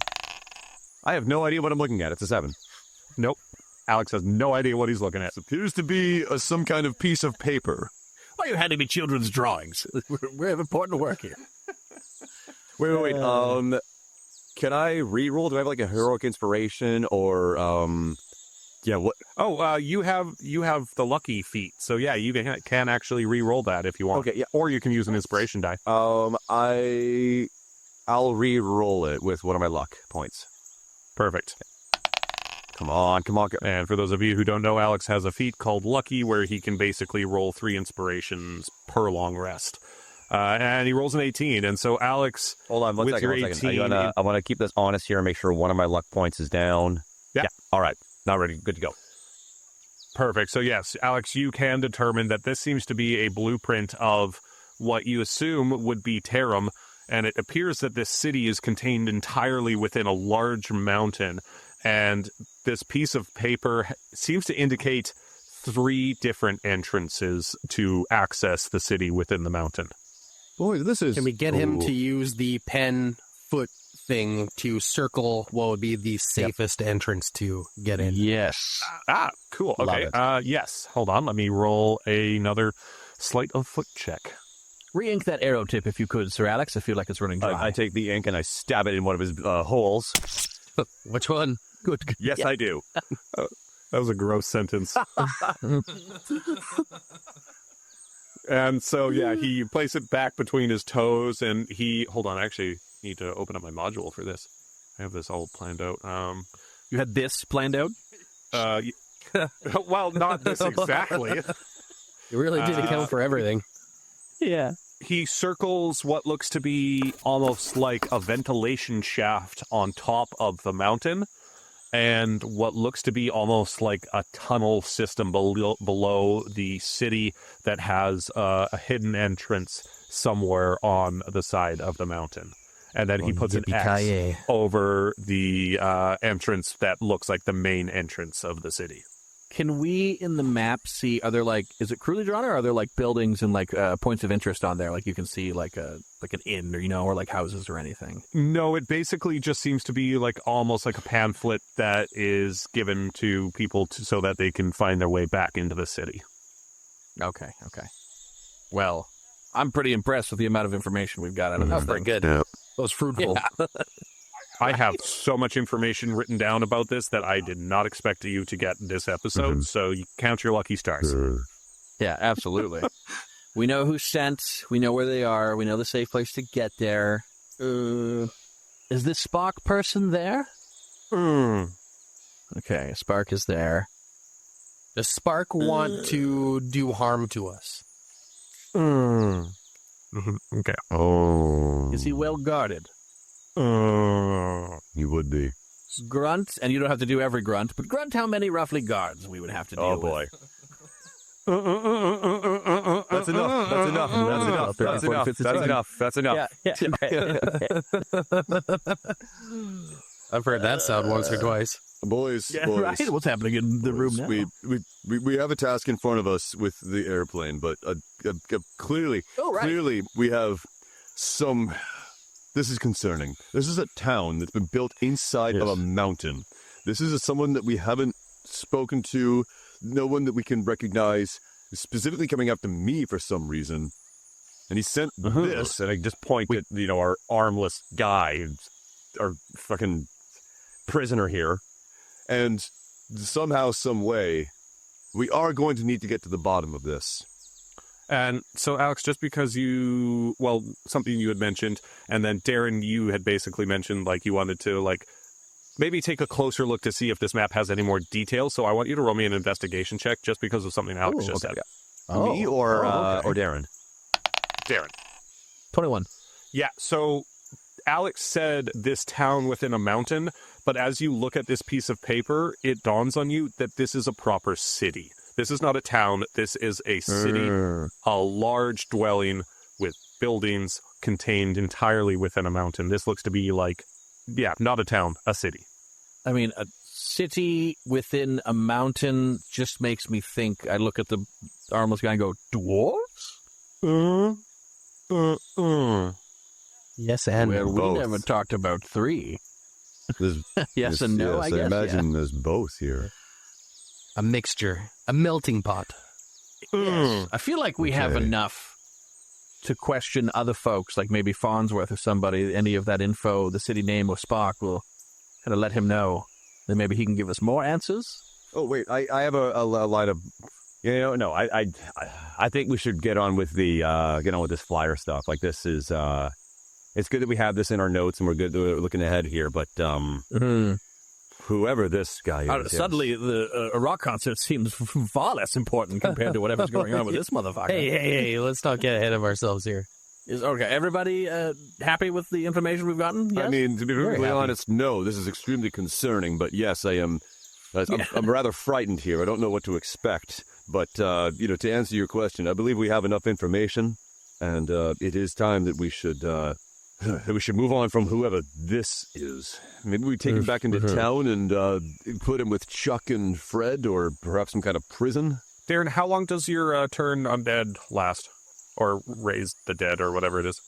I have no idea what I'm looking at. It's a 7. Nope. Alex has no idea what he's looking at. It appears to be some kind of piece of paper. Why are you handing me children's drawings? We have important work here. Wait. Can I re-roll? Do I have like a heroic inspiration or yeah? What? Oh, you have the lucky feat. So yeah, you can actually re-roll that if you want. Okay, yeah. Or you can use an inspiration die. I'll re-roll it with one of my luck points. Perfect. Come on. And for those of you who don't know, Alex has a feat called Lucky, where he can basically roll 3 inspirations per long rest. And he rolls an 18. And so, Alex, Hold on, one with second. your 18, I want to keep this honest here and make sure one of my luck points is down. Yeah. All right. Now ready. Good to go. Perfect. So yes, Alex, you can determine that this seems to be a blueprint of what you assume would be Tarim, and it appears that this city is contained entirely within a large mountain. And this piece of paper seems to indicate 3 different entrances to access the city within the mountain. Boy, this is... Can we get him to use the pen foot thing to circle what would be the safest entrance to get in? Yes. Cool. Love Okay. it. Yes. Hold on. Let me roll another sleight of foot check. Re-ink that arrow tip if you could, Sir Alex. I feel like it's running dry. I take the ink and I stab it in one of his holes. Which one? Good. Yes, I do. That was a gross sentence. And so, yeah, he placed it back between his toes, and hold on, I actually need to open up my module for this. I have this all planned out. You had this planned out? Well, not this exactly. You really did account for everything. Yeah. He circles what looks to be almost like a ventilation shaft on top of the mountain, and what looks to be almost like a tunnel system below the city that has a hidden entrance somewhere on the side of the mountain. And then he puts an X over the entrance that looks like the main entrance of the city. Can we, in the map, see, are there, like, is it crudely drawn, or are there, like, buildings and, like, points of interest on there? Like, you can see, like, an inn, or, or, like, houses or anything? No, it basically just seems to be, like, almost like a pamphlet that is given to people so that they can find their way back into the city. Okay. Well, I'm pretty impressed with the amount of information we've got out of this That's pretty thing. good. Yeah. That was fruitful. Yeah. I have so much information written down about this that I did not expect you to get this episode, so you count your lucky stars. Yeah, absolutely. We know who sent. We know where they are. We know the safe place to get there. Is this Spark person there? Okay, Spark is there. Does Spark want to do harm to us? Okay. Oh. Is he well guarded? He would be. Grunt, and you don't have to do every grunt, but Grunt, how many roughly guards we would have to deal with? That's enough. That's enough. That's enough. That's enough. That's enough. That's enough. I've heard that sound once or twice. Boys, Yeah, boys. right? What's happening in the room now? We have a task in front of us with the airplane, but clearly we have some. This is concerning. This is a town that's been built inside of a mountain. This is someone that we haven't spoken to, no one that we can recognize, specifically coming after me for some reason. And he sent this, and I just point at, our armless guy, our fucking prisoner here. And somehow, some way, we are going to need to get to the bottom of this. And so, Alex, just because something you had mentioned, and then Darren, you had basically mentioned, you wanted to, maybe take a closer look to see if this map has any more details. So I want you to roll me an investigation check just because of something Alex just said. Me or Darren? Darren. 21. Yeah, so Alex said this town within a mountain, but as you look at this piece of paper, it dawns on you that this is a proper city. This is not a town. This is a city, a large dwelling with buildings contained entirely within a mountain. This looks to be not a town, a city. I mean, a city within a mountain just makes me think. I look at the armless guy and go, dwarves? Yes and Well, both. we never talked about 3. There's, Yes and no, I guess. I imagine there's both here. a mixture, a melting pot. Yes. I feel like we have Okay. enough to question other folks, like maybe Farnsworth or somebody, any of that info, the city name or Spark will kind of let him know. Then maybe he can give us more answers. Oh wait, I have a line of, no, I think we should get on with this flyer stuff. This is it's good that we have this in our notes and we're good that we're looking ahead here. But whoever this guy is, Suddenly, a rock concert seems far less important compared to whatever's going on with this motherfucker. Hey, let's not get ahead of ourselves here. Okay, everybody happy with the information we've gotten? Yes? I mean, to be perfectly happy. honest, no, this is extremely concerning, but yes, I am. I'm rather frightened here. I don't know what to expect. But, to answer your question, I believe we have enough information, and it is time that we should move on from whoever this is. Maybe we take him back into town and put him with Chuck and Fred, or perhaps some kind of prison. Darren, how long does your turn undead last? Or raise the dead, or whatever it is?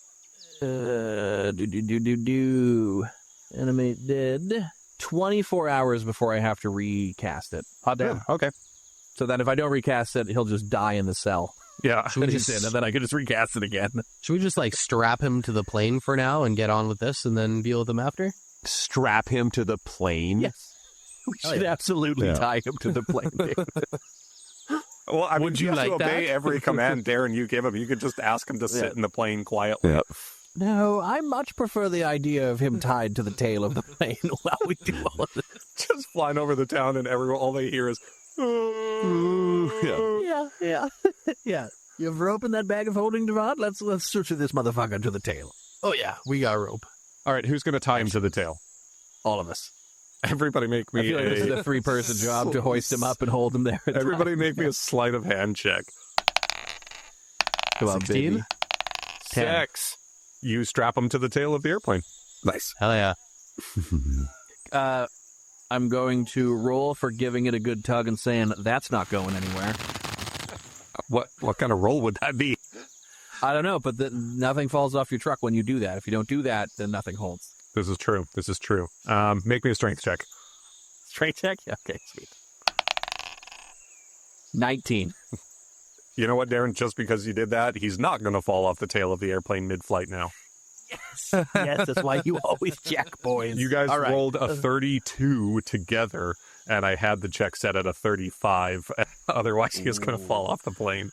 Animate dead. 24 hours before I have to recast it. Hot damn. Okay. So that if I don't recast it, he'll just die in the cell. Yeah. That he's in, and then I can just recast it again. Should we just strap him to the plane for now and get on with this and then deal with him after? strap him to the plane. Yes. We should absolutely tie him to the plane. Well, I mean, Would you have to like obey that? every command, Darren, you give him. You could just ask him to sit in the plane quietly. Yeah. No, I much prefer the idea of him tied to the tail of the plane while we do all of this. Just flying over the town, and all they hear is, Yeah. Yeah. Yeah. You have rope in that bag of holding, Devon? Let's search this motherfucker to the tail. Oh, yeah, we got rope. All right, who's going to tie him to the tail? All of us. Everybody make I me feel like this is a three-person job to hoist him up and hold him there. Everybody make me a sleight of hand check. Come on, 16? baby. 10. 6. You strap him to the tail of the airplane. Nice. Hell yeah. I'm going to roll for giving it a good tug and saying, that's not going anywhere. What kind of roll would that be? I don't know, but nothing falls off your truck when you do that. If you don't do that, then nothing holds. This is true. Make me a strength check. Straight check? Okay, sweet. 19. You know what, Darren? Just because you did that, he's not going to fall off the tail of the airplane mid-flight now. Yes, that's why you always check, boys. You guys All right. rolled a 32 together, and I had the check set at a 35. Otherwise, he was going to fall off the plane.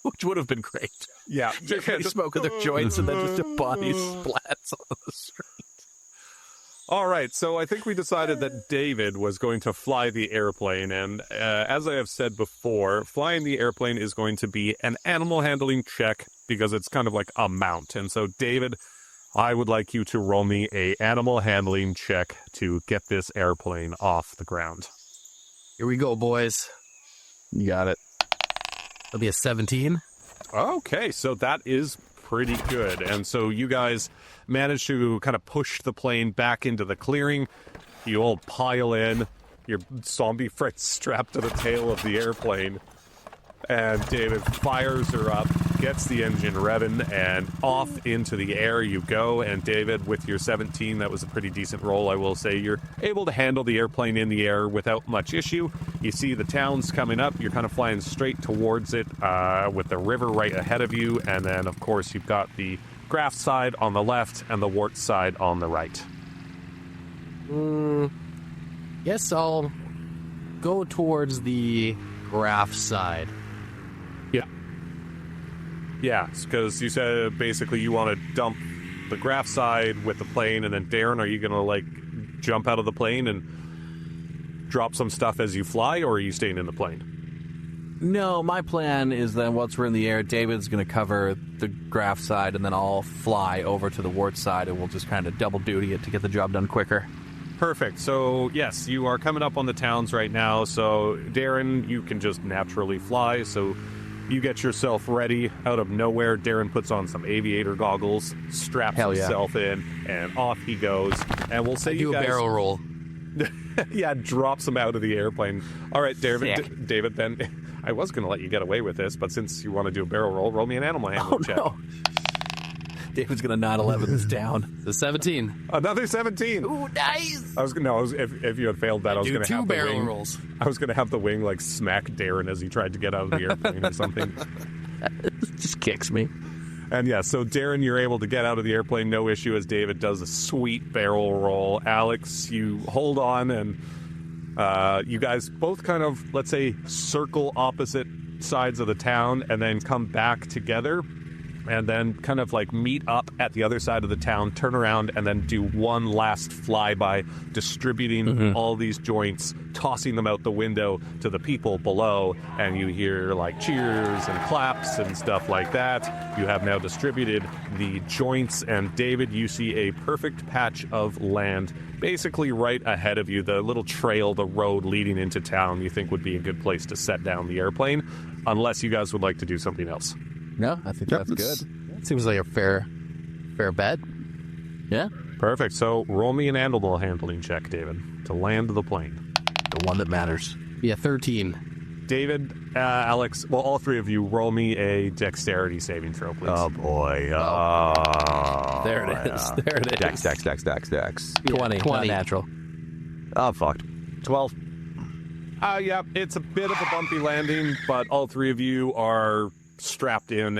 Which would have been great. Yeah. Everybody smoking their joints and then just a body splats on the street. All right, so I think we decided that David was going to fly the airplane, and as I have said before, flying the airplane is going to be an animal handling check because it's kind of like a mount. And so, David, I would like you to roll me a animal handling check to get this airplane off the ground. Here we go, boys. You got it. It'll be a 17. Okay, so that is pretty good. And so you guys managed to kind of push the plane back into the clearing. You all pile in. Your zombie friend's strapped to the tail of the airplane. And David fires her up, gets the engine revving, and off into the air you go. And David, with your 17, that was a pretty decent roll, I will say. You're able to handle the airplane in the air without much issue. You see the towns coming up. You're kind of flying straight towards it with the river right ahead of you. And then, of course, you've got the Graft side on the left and the Wart side on the right. Yes, I'll go towards the Graft side. Yeah, because you said basically you want to dump the Graft side with the plane, and then Darren, are you going to like jump out of the plane and drop some stuff as you fly, or are you staying in the plane? No, my plan is that once we're in the air, David's going to cover the Graft side, and then I'll fly over to the Wart side, and we'll just kind of double duty it to get the job done quicker. Perfect. So, yes, you are coming up on the towns right now. So, Darren, you can just naturally fly. So, you get yourself ready out of nowhere. Darren puts on some aviator goggles, straps himself in, and off he goes. And we'll say Do a barrel roll. Yeah, drops him out of the airplane. All right, David, then I was going to let you get away with this, but since you want to do a barrel roll me an animal handling check. No. David's going to 9/11 this down. The 17. Another 17. Ooh, nice. If you had failed that, I was going to have the barrel wing. rolls. I was going to have the wing like smack Darren as he tried to get out of the airplane or something. Just kicks me. And yeah, so Darren, you're able to get out of the airplane, no issue, as David does a sweet barrel roll. Alex, you hold on, and you guys both kind of, let's say, circle opposite sides of the town and then come back together. And then kind of like meet up at the other side of the town, turn around, and then do one last flyby, distributing all these joints, tossing them out the window to the people below. And you hear like cheers and claps and stuff like that. You have now distributed the joints, and David, you see a perfect patch of land basically right ahead of you. The little trail, the road leading into town, you think would be a good place to set down the airplane, unless you guys would like to do something else. No, I think that's good. Seems like a fair bet. Yeah. Perfect. So roll me an animal handling check, David, to land the plane. The one that matters. Yeah, 13. David, Alex, well, all three of you, roll me a dexterity saving throw, please. Oh, boy. There it is. There it is. Dex. 20. Not natural. Oh, fuck. 12. Yeah, it's a bit of a bumpy landing, but all three of you are strapped in,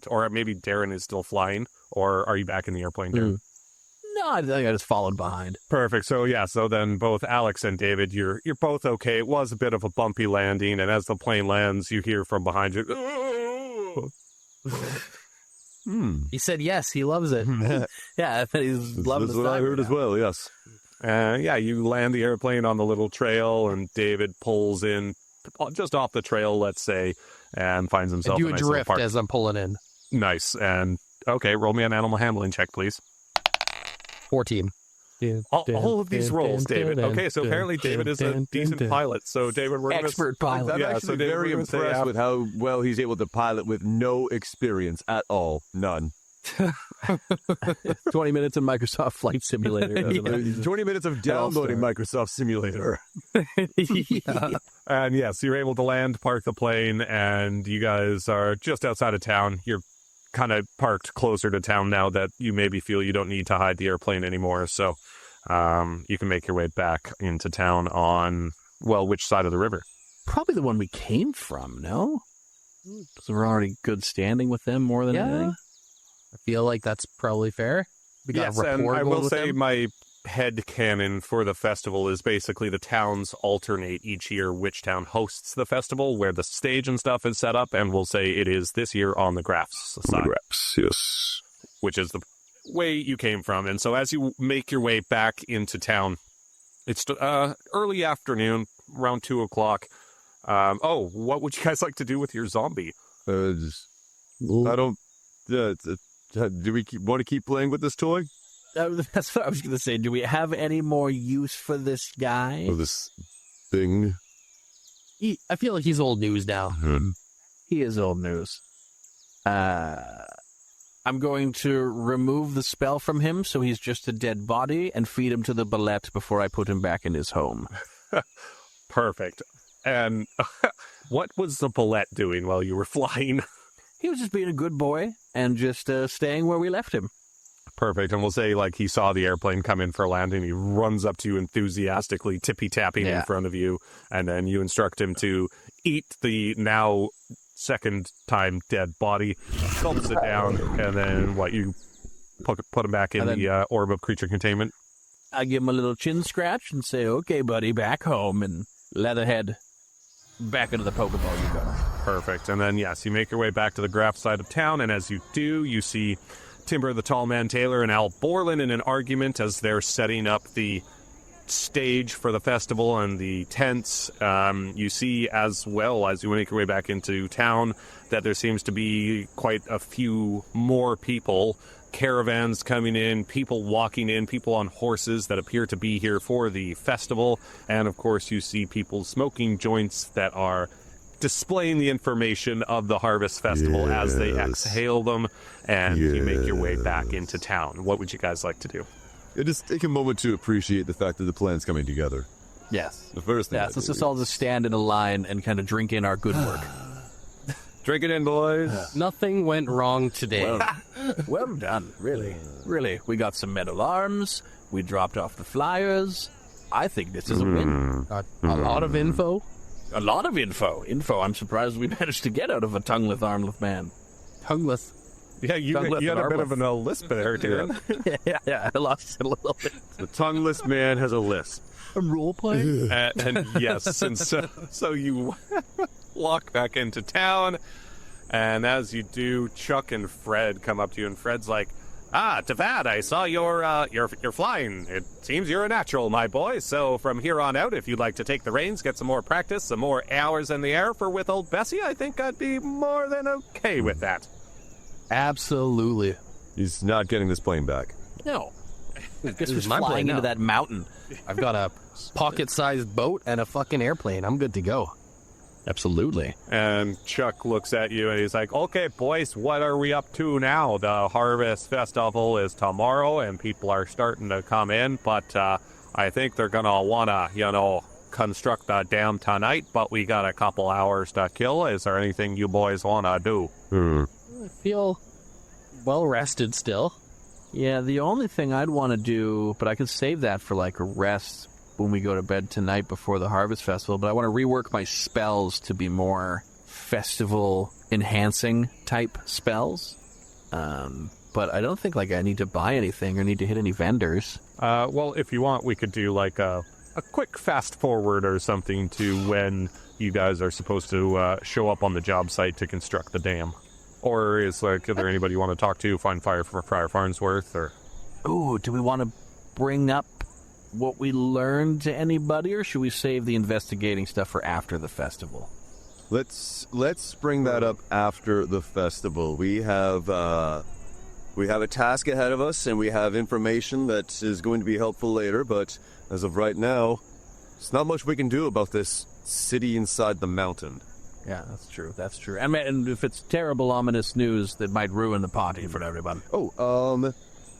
or maybe Darren is still flying, or are you back in the airplane, Darren? No, I think I just followed behind. Perfect. So yeah, so then both Alex and David, you're both okay. It was a bit of a bumpy landing, and as the plane lands, you hear from behind you. He said yes, he loves it. Yeah, he's loving That's the what I time heard now. as well, yes. Yeah, you land the airplane on the little trail, and David pulls in just off the trail, let's say, and finds I himself do a a nice little drift park. as I'm pulling in. Nice. And okay, roll me an animal handling check, please. 14. All of these rolls, David. Okay, so apparently David is a decent pilot. So David, we're Expert pilot. I'm Yeah, actually so David, very we're gonna say impressed after- with how well he's able to pilot with no experience at all. None. 20 minutes in Microsoft Flight Simulator. 20 minutes of downloading Microsoft Simulator. And yes, you're able to land, park the plane, and you guys are just outside of town. You're kind of parked closer to town now that you maybe feel you don't need to hide the airplane anymore. So you can make your way back into town on, well, which side of the river? Probably the one we came from, no? So we're already good standing with them more than anything. I feel like that's probably fair. We got Yes, a and rapport I going will with say them. my head canon for the festival is basically the towns alternate each year which town hosts the festival, where the stage and stuff is set up, and we'll say it is this year on the Graphs side, Graps, yes. which is the way you came from. And so as you make your way back into town, it's early afternoon, around 2 o'clock. What would you guys like to do with your zombie? I don't. Do we want to keep playing with this toy? That's what I was going to say. Do we have any more use for this guy? Or this thing? I feel like he's old news now. He is old news. I'm going to remove the spell from him so he's just a dead body and feed him to the Ballette before I put him back in his home. Perfect. And what was the Ballette doing while you were flying? He was just being a good boy and just staying where we left him. Perfect. And we'll say, like, he saw the airplane come in for a landing. He runs up to you enthusiastically, tippy-tapping in front of you. And then you instruct him to eat the now second-time dead body, gulps it down, and then, you put him back in the orb of creature containment? I give him a little chin scratch and say, okay, buddy, back home, and Leatherhead back into the Pokeball you go. Perfect. And then, yes, you make your way back to the Graph side of town, and as you do, you see Timber the Tall Man Taylor and Al Borland in an argument as they're setting up the stage for the festival and the tents. You see, as well as you make your way back into town, that there seems to be quite a few more people, caravans coming in, people walking in, people on horses that appear to be here for the festival, and of course you see people smoking joints that are displaying the information of the Harvest Festival as they exhale them, and you make your way back into town. What would you guys like to do? Just take a moment to appreciate the fact that the plan's coming together. Yes. The first thing. Yes, let's just all just stand in a line and kind of drink in our good work. Drink it in, boys. Nothing went wrong today. Well done, really. Really, we got some metal arms, we dropped off the flyers. I think this is a win. A lot of info. A lot of info. I'm surprised we managed to get out of a tongueless, armless man. Tongueless. Yeah, you had a bit of an lisp there, too. Yeah, I lost it a little bit. The tongueless man has a lisp. A role play? And yes, and so you walk back into town, and as you do, Chuck and Fred come up to you, and Fred's like, Tavad, I saw you're flying. It seems you're a natural, my boy. So from here on out, if you'd like to take the reins, get some more practice, some more hours in the air with old Bessie, I think I'd be more than okay with that. Absolutely. He's not getting this plane back. No. This is was my plane flying into now. that mountain. I've got a pocket-sized boat and a fucking airplane. I'm good to go. Absolutely. And Chuck looks at you and he's like, okay, boys, what are we up to now? The Harvest Festival is tomorrow and people are starting to come in, but I think they're going to want to, construct the dam tonight, but we got a couple hours to kill. Is there anything you boys want to do? I feel well-rested still. Yeah, the only thing I'd want to do, but I could save that for like a rest when we go to bed tonight before the Harvest Festival, but I want to rework my spells to be more festival-enhancing type spells. But I don't think I need to buy anything or need to hit any vendors. Well, if you want, we could do like a quick fast forward or something to when you guys are supposed to show up on the job site to construct the dam. Or is there anybody you want to talk to, find Friar Farnsworth, or? Ooh, do we want to bring up what we learned to anybody, or should we save the investigating stuff for after the festival? Let's bring that up after the festival. We have a task ahead of us, and we have information that is going to be helpful later. But as of right now, there's not much we can do about this city inside the mountain. Yeah, that's true. That's true. And if it's terrible, ominous news that might ruin the party for everyone. Oh,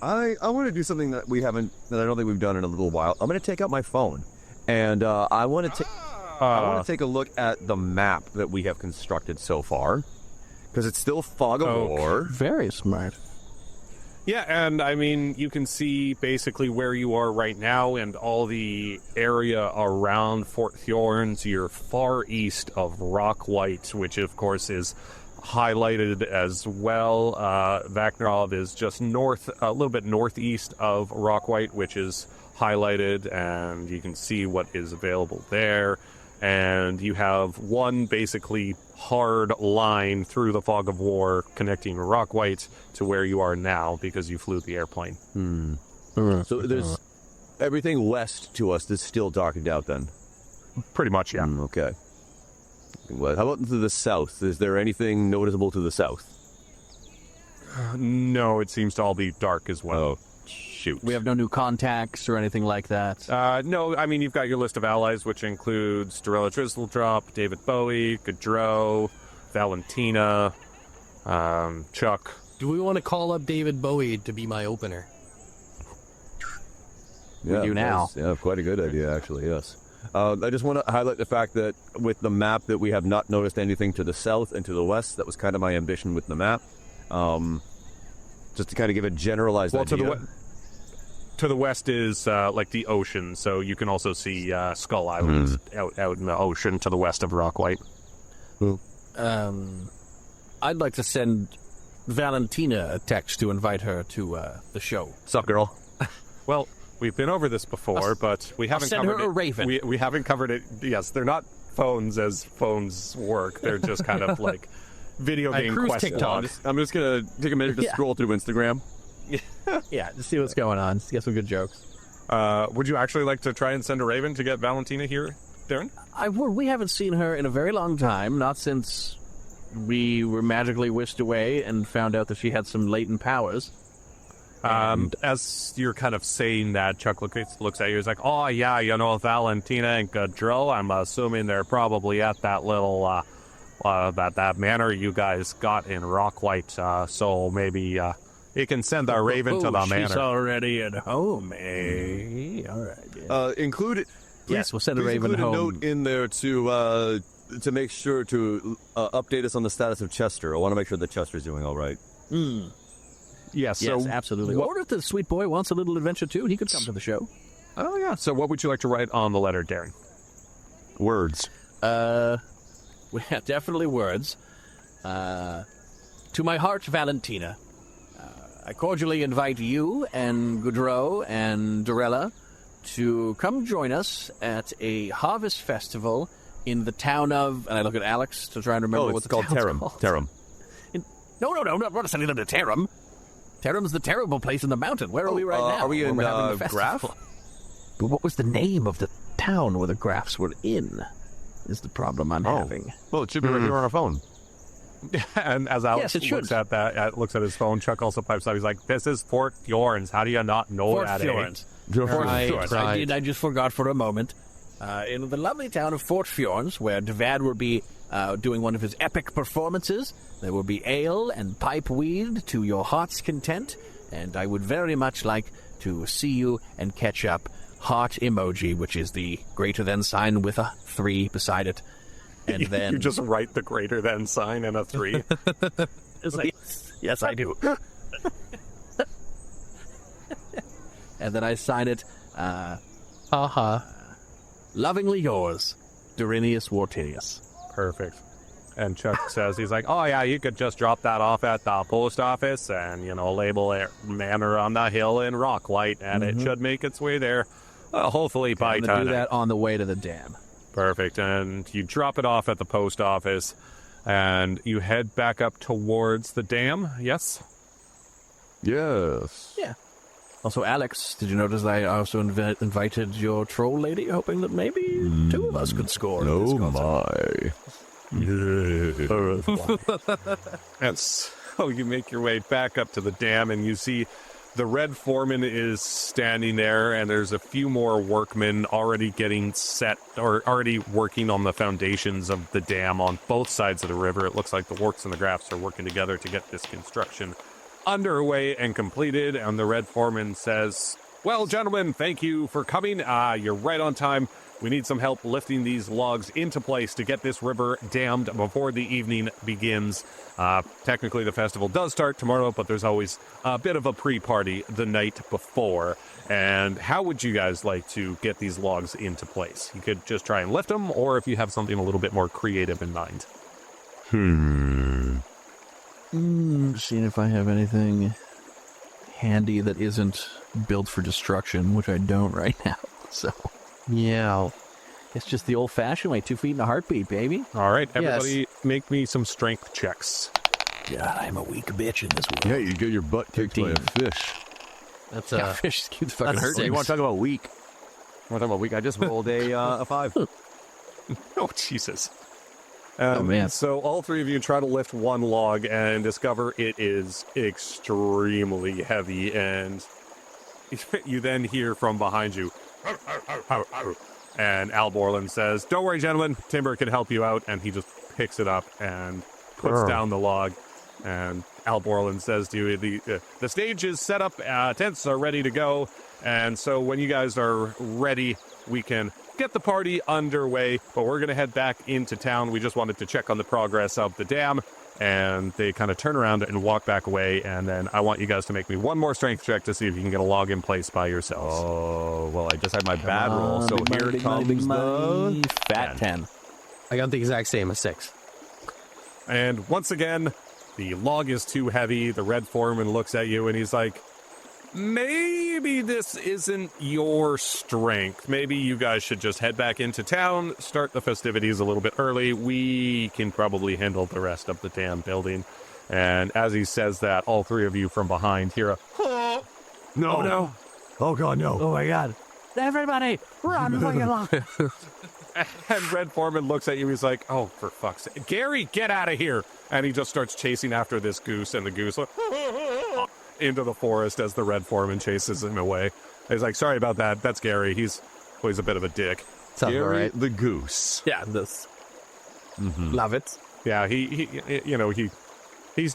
I want to do something that I don't think we've done in a little while. I'm going to take out my phone, and I want to take a look at the map that we have constructed so far, because it's still Fog of War. Very smart. Yeah, and I mean, you can see basically where you are right now and all the area around Fort Thorns. You're far east of Rock White, which of course is highlighted as well. Vaknarov is just north, a little bit northeast of Rockwhite, which is highlighted, and you can see what is available there. And you have one basically hard line through the fog of war connecting Rockwhite to where you are now because you flew the airplane. So there's everything west to us that's still darkened out then? Pretty much, yeah. Okay. Well, how about to the south? Is there anything noticeable to the south? No, it seems to all be dark as well. Oh, shoot. We have no new contacts or anything like that. No, I mean, you've got your list of allies, which includes Dorella Drizzledrop, David Bowie, Gaudreau, Valentina, Chuck. Do we want to call up David Bowie to be my opener? Yeah, do now. Yeah, quite a good idea, actually, yes. I just want to highlight the fact that with the map that we have not noticed anything to the south and to the west. That was kind of my ambition with the map. Just to kind of give a generalized idea. To the west is like the ocean, so you can also see Skull Island out in the ocean to the west of Rockwhite. I'd like to send Valentina a text to invite her to the show. Sup, girl? Well, we've been over this before, but we haven't send covered her a it. raven. We haven't covered it. Yes, they're not phones as phones work. They're just kind of like video game cruise quest TikTok. logs. I'm just going to take a minute to scroll through Instagram. Yeah, just see what's going on. Just get some good jokes. Would you actually like to try and send a raven to get Valentina here, Darren? We haven't seen her in a very long time, not since we were magically whisked away and found out that she had some latent powers. As you're kind of saying that, Chuck looks at you. He's like, "Oh yeah, you know Valentina and Gaudreau. I'm assuming they're probably at that little that manor you guys got in Rockwhite. So maybe you can send our raven to the manor." She's already at home, eh? All right. Yeah. Include Yes, we'll send a please raven include home. a note in there to make sure to update us on the status of Chester. I want to make sure that Chester's doing all right. Yes, Yes, absolutely. Or if the sweet boy wants a little adventure too, he could come to the show. Oh yeah. So what would you like to write on the letter, Darren? Words. Definitely words. To my heart, Valentina. I cordially invite you and Gaudreau and Dorella to come join us at a harvest festival in the town of... And I look at Alex to try and remember what it's the called town's Tarim. called. Tarim. No, I'm not sending them to Tarim. Tarim's the terrible place in the mountain. Where are we right now? Are we in We're having the Graf? festival. But what was the name of the town where the Grafs were in? Is the problem I'm having. Well, it should be right here on our phone. And as Alex Yes, it should. looks at that, looks at his phone, Chuck also pipes up. He's like, "This is Fort Fjords. How do you not know Fort that?" Fjords. Right, Fjords. right. I just forgot for a moment. In the lovely town of Fort Fjords, where Devad will be doing one of his epic performances, there will be ale and pipe weed to your heart's content, and I would very much like to see you and catch up. Heart emoji, which is the greater than sign with a 3 beside it. And then You just write the greater than sign and a 3. It's like, yes, I do. And then I sign it, lovingly yours, Durinius Wartinius. Perfect. And Chuck says, he's like, "Oh yeah, you could just drop that off at the post office and, label it Manor on the Hill in Rockwhite, and it should make its way there, hopefully by I'm going to do tonight." that on the way to the dam. Perfect. And you drop it off at the post office, and you head back up towards the dam, yes? Yes. Yeah. Also, Alex, did you notice I also invited your troll lady, hoping that maybe 2 of us could score? in this concert? And so you make your way back up to the dam, and you see the Red Foreman is standing there, and there's a few more workmen already getting set, or already working on the foundations of the dam on both sides of the river. It looks like the Works and the Grafs are working together to get this construction underway and completed, and the Red Foreman says, "Well, gentlemen, thank you for coming. You're right on time. We need some help lifting these logs into place to get this river dammed before the evening begins. Technically, the festival does start tomorrow, but there's always a bit of a pre-party the night before. And how would you guys like to get these logs into place? You could just try and lift them, or if you have something a little bit more creative in mind." Seeing if I have anything handy that isn't built for destruction, which I don't right now. So, Yeah. it's just the old-fashioned way, 2 feet and a heartbeat, baby. All right, everybody make me some strength checks. God, I'm a weak bitch in this world. Yeah, you get your butt kicked by a 13. fish. That's Yeah, fish keeps fucking that's hurting. You want to talk about weak? Want to talk about weak? I just rolled a 5. Oh, Jesus. Oh, man. So all three of you try to lift one log and discover it is extremely heavy, and you then hear from behind you, and Al Borland says, "Don't worry, gentlemen, Timber can help you out," and he just picks it up and puts down the log, and Al Borland says to you, the stage is set up, tents are ready to go, and so when you guys are ready, we can get the party underway, but we're going to head back into town. We just wanted to check on the progress of the dam, and they kind of turn around and walk back away, and then I want you guys to make me one more strength check to see if you can get a log in place by yourselves. Oh, well, I just had my bad roll, so here comes the fat 10. I got the exact same as 6. And once again, the log is too heavy. The red foreman looks at you, and he's like, maybe this isn't your strength. Maybe you guys should just head back into town, start the festivities a little bit early. We can probably handle the rest of the damn building. And as he says that, all three of you from behind hear a, no. Oh, God, no. Oh, my God. Everybody, run for your life. And Red Foreman looks at you. He's like, oh, for fuck's sake. Gary, get out of here. And he just starts chasing after this goose, and the goose into the forest as the Red Foreman chases him away. He's like, sorry about that. That's Gary. He's a bit of a dick. Sounds Gary all right. the goose. Yeah, this. Love it. Yeah, he's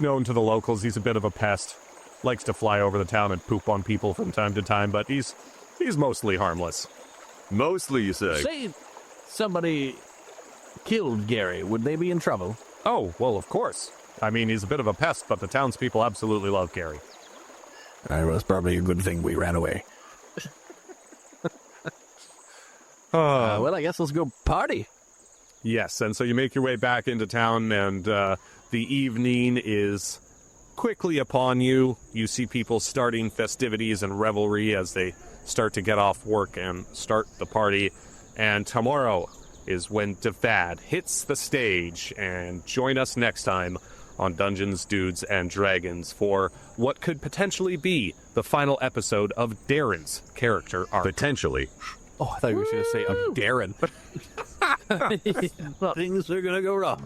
known to the locals. He's a bit of a pest. Likes to fly over the town and poop on people from time to time, but he's mostly harmless. Mostly, you say. Say somebody killed Gary. Would they be in trouble? Oh, well, of course. I mean, he's a bit of a pest, but the townspeople absolutely love Gary. It was probably a good thing we ran away. Well, I guess let's go party. Yes, and so you make your way back into town, and the evening is quickly upon you. You see people starting festivities and revelry as they start to get off work and start the party. And tomorrow is when Devad hits the stage, and join us next time on Dungeons, Dudes, and Dragons for what could potentially be the final episode of Darren's character arc. Potentially. Oh, I thought you were going to say of Darren. Things are going to go wrong.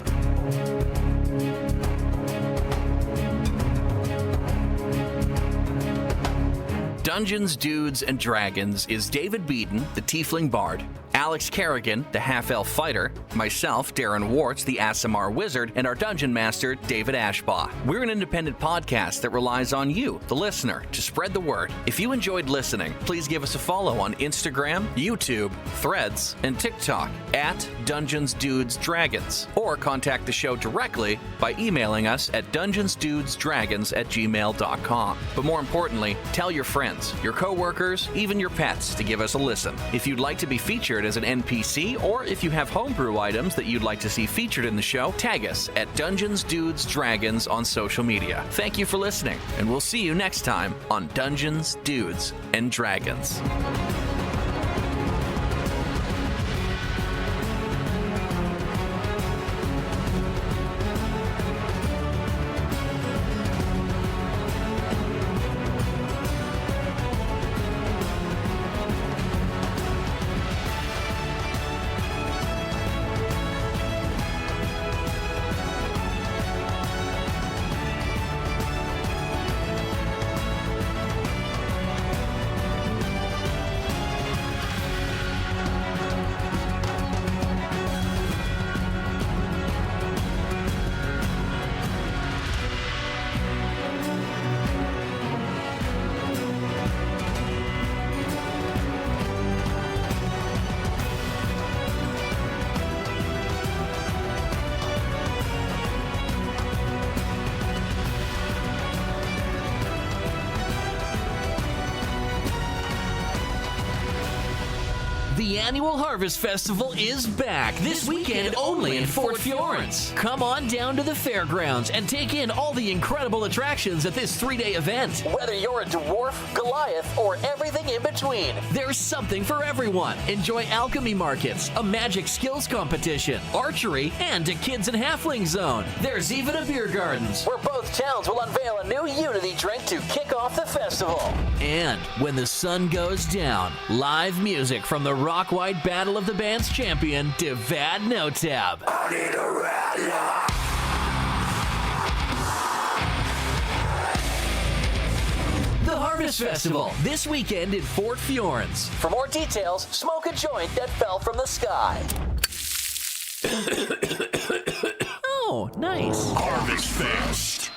Dungeons, Dudes, and Dragons is David Beaton, the Tiefling Bard, Alex Kerrigan, the Half-Elf Fighter, myself, Darren Warts, the Aasimar Wizard, and our Dungeon Master, David Ashbaugh. We're an independent podcast that relies on you, the listener, to spread the word. If you enjoyed listening, please give us a follow on Instagram, YouTube, Threads, and TikTok at Dungeons, Dudes, Dragons, or contact the show directly by emailing us at dungeonsdudesdragons@gmail.com. But more importantly, tell your friends, your coworkers, even your pets to give us a listen. If you'd like to be featured as an NPC, or if you have homebrew items that you'd like to see featured in the show, tag us at Dungeons, Dudes, Dragons on social media. Thank you for listening, and we'll see you next time on Dungeons, Dudes, and Dragons. The annual Harvest Festival is back this weekend only in Fort Fjords. Come on down to the fairgrounds and take in all the incredible attractions at this 3-day event. Whether you're a dwarf, Goliath, or everything in between, there's something for everyone. Enjoy alchemy markets, a magic skills competition, archery, and a kids and halfling zone. There's even a beer gardens where both towns will unveil a new Unity drink to kick off the festival. And when the sun goes down, live music from the rock-wide battle of the band's champion, Devad Notab. The Harvest Festival, this weekend in Fort Fjords. For more details, smoke a joint that fell from the sky. Oh, nice. Harvest Fest.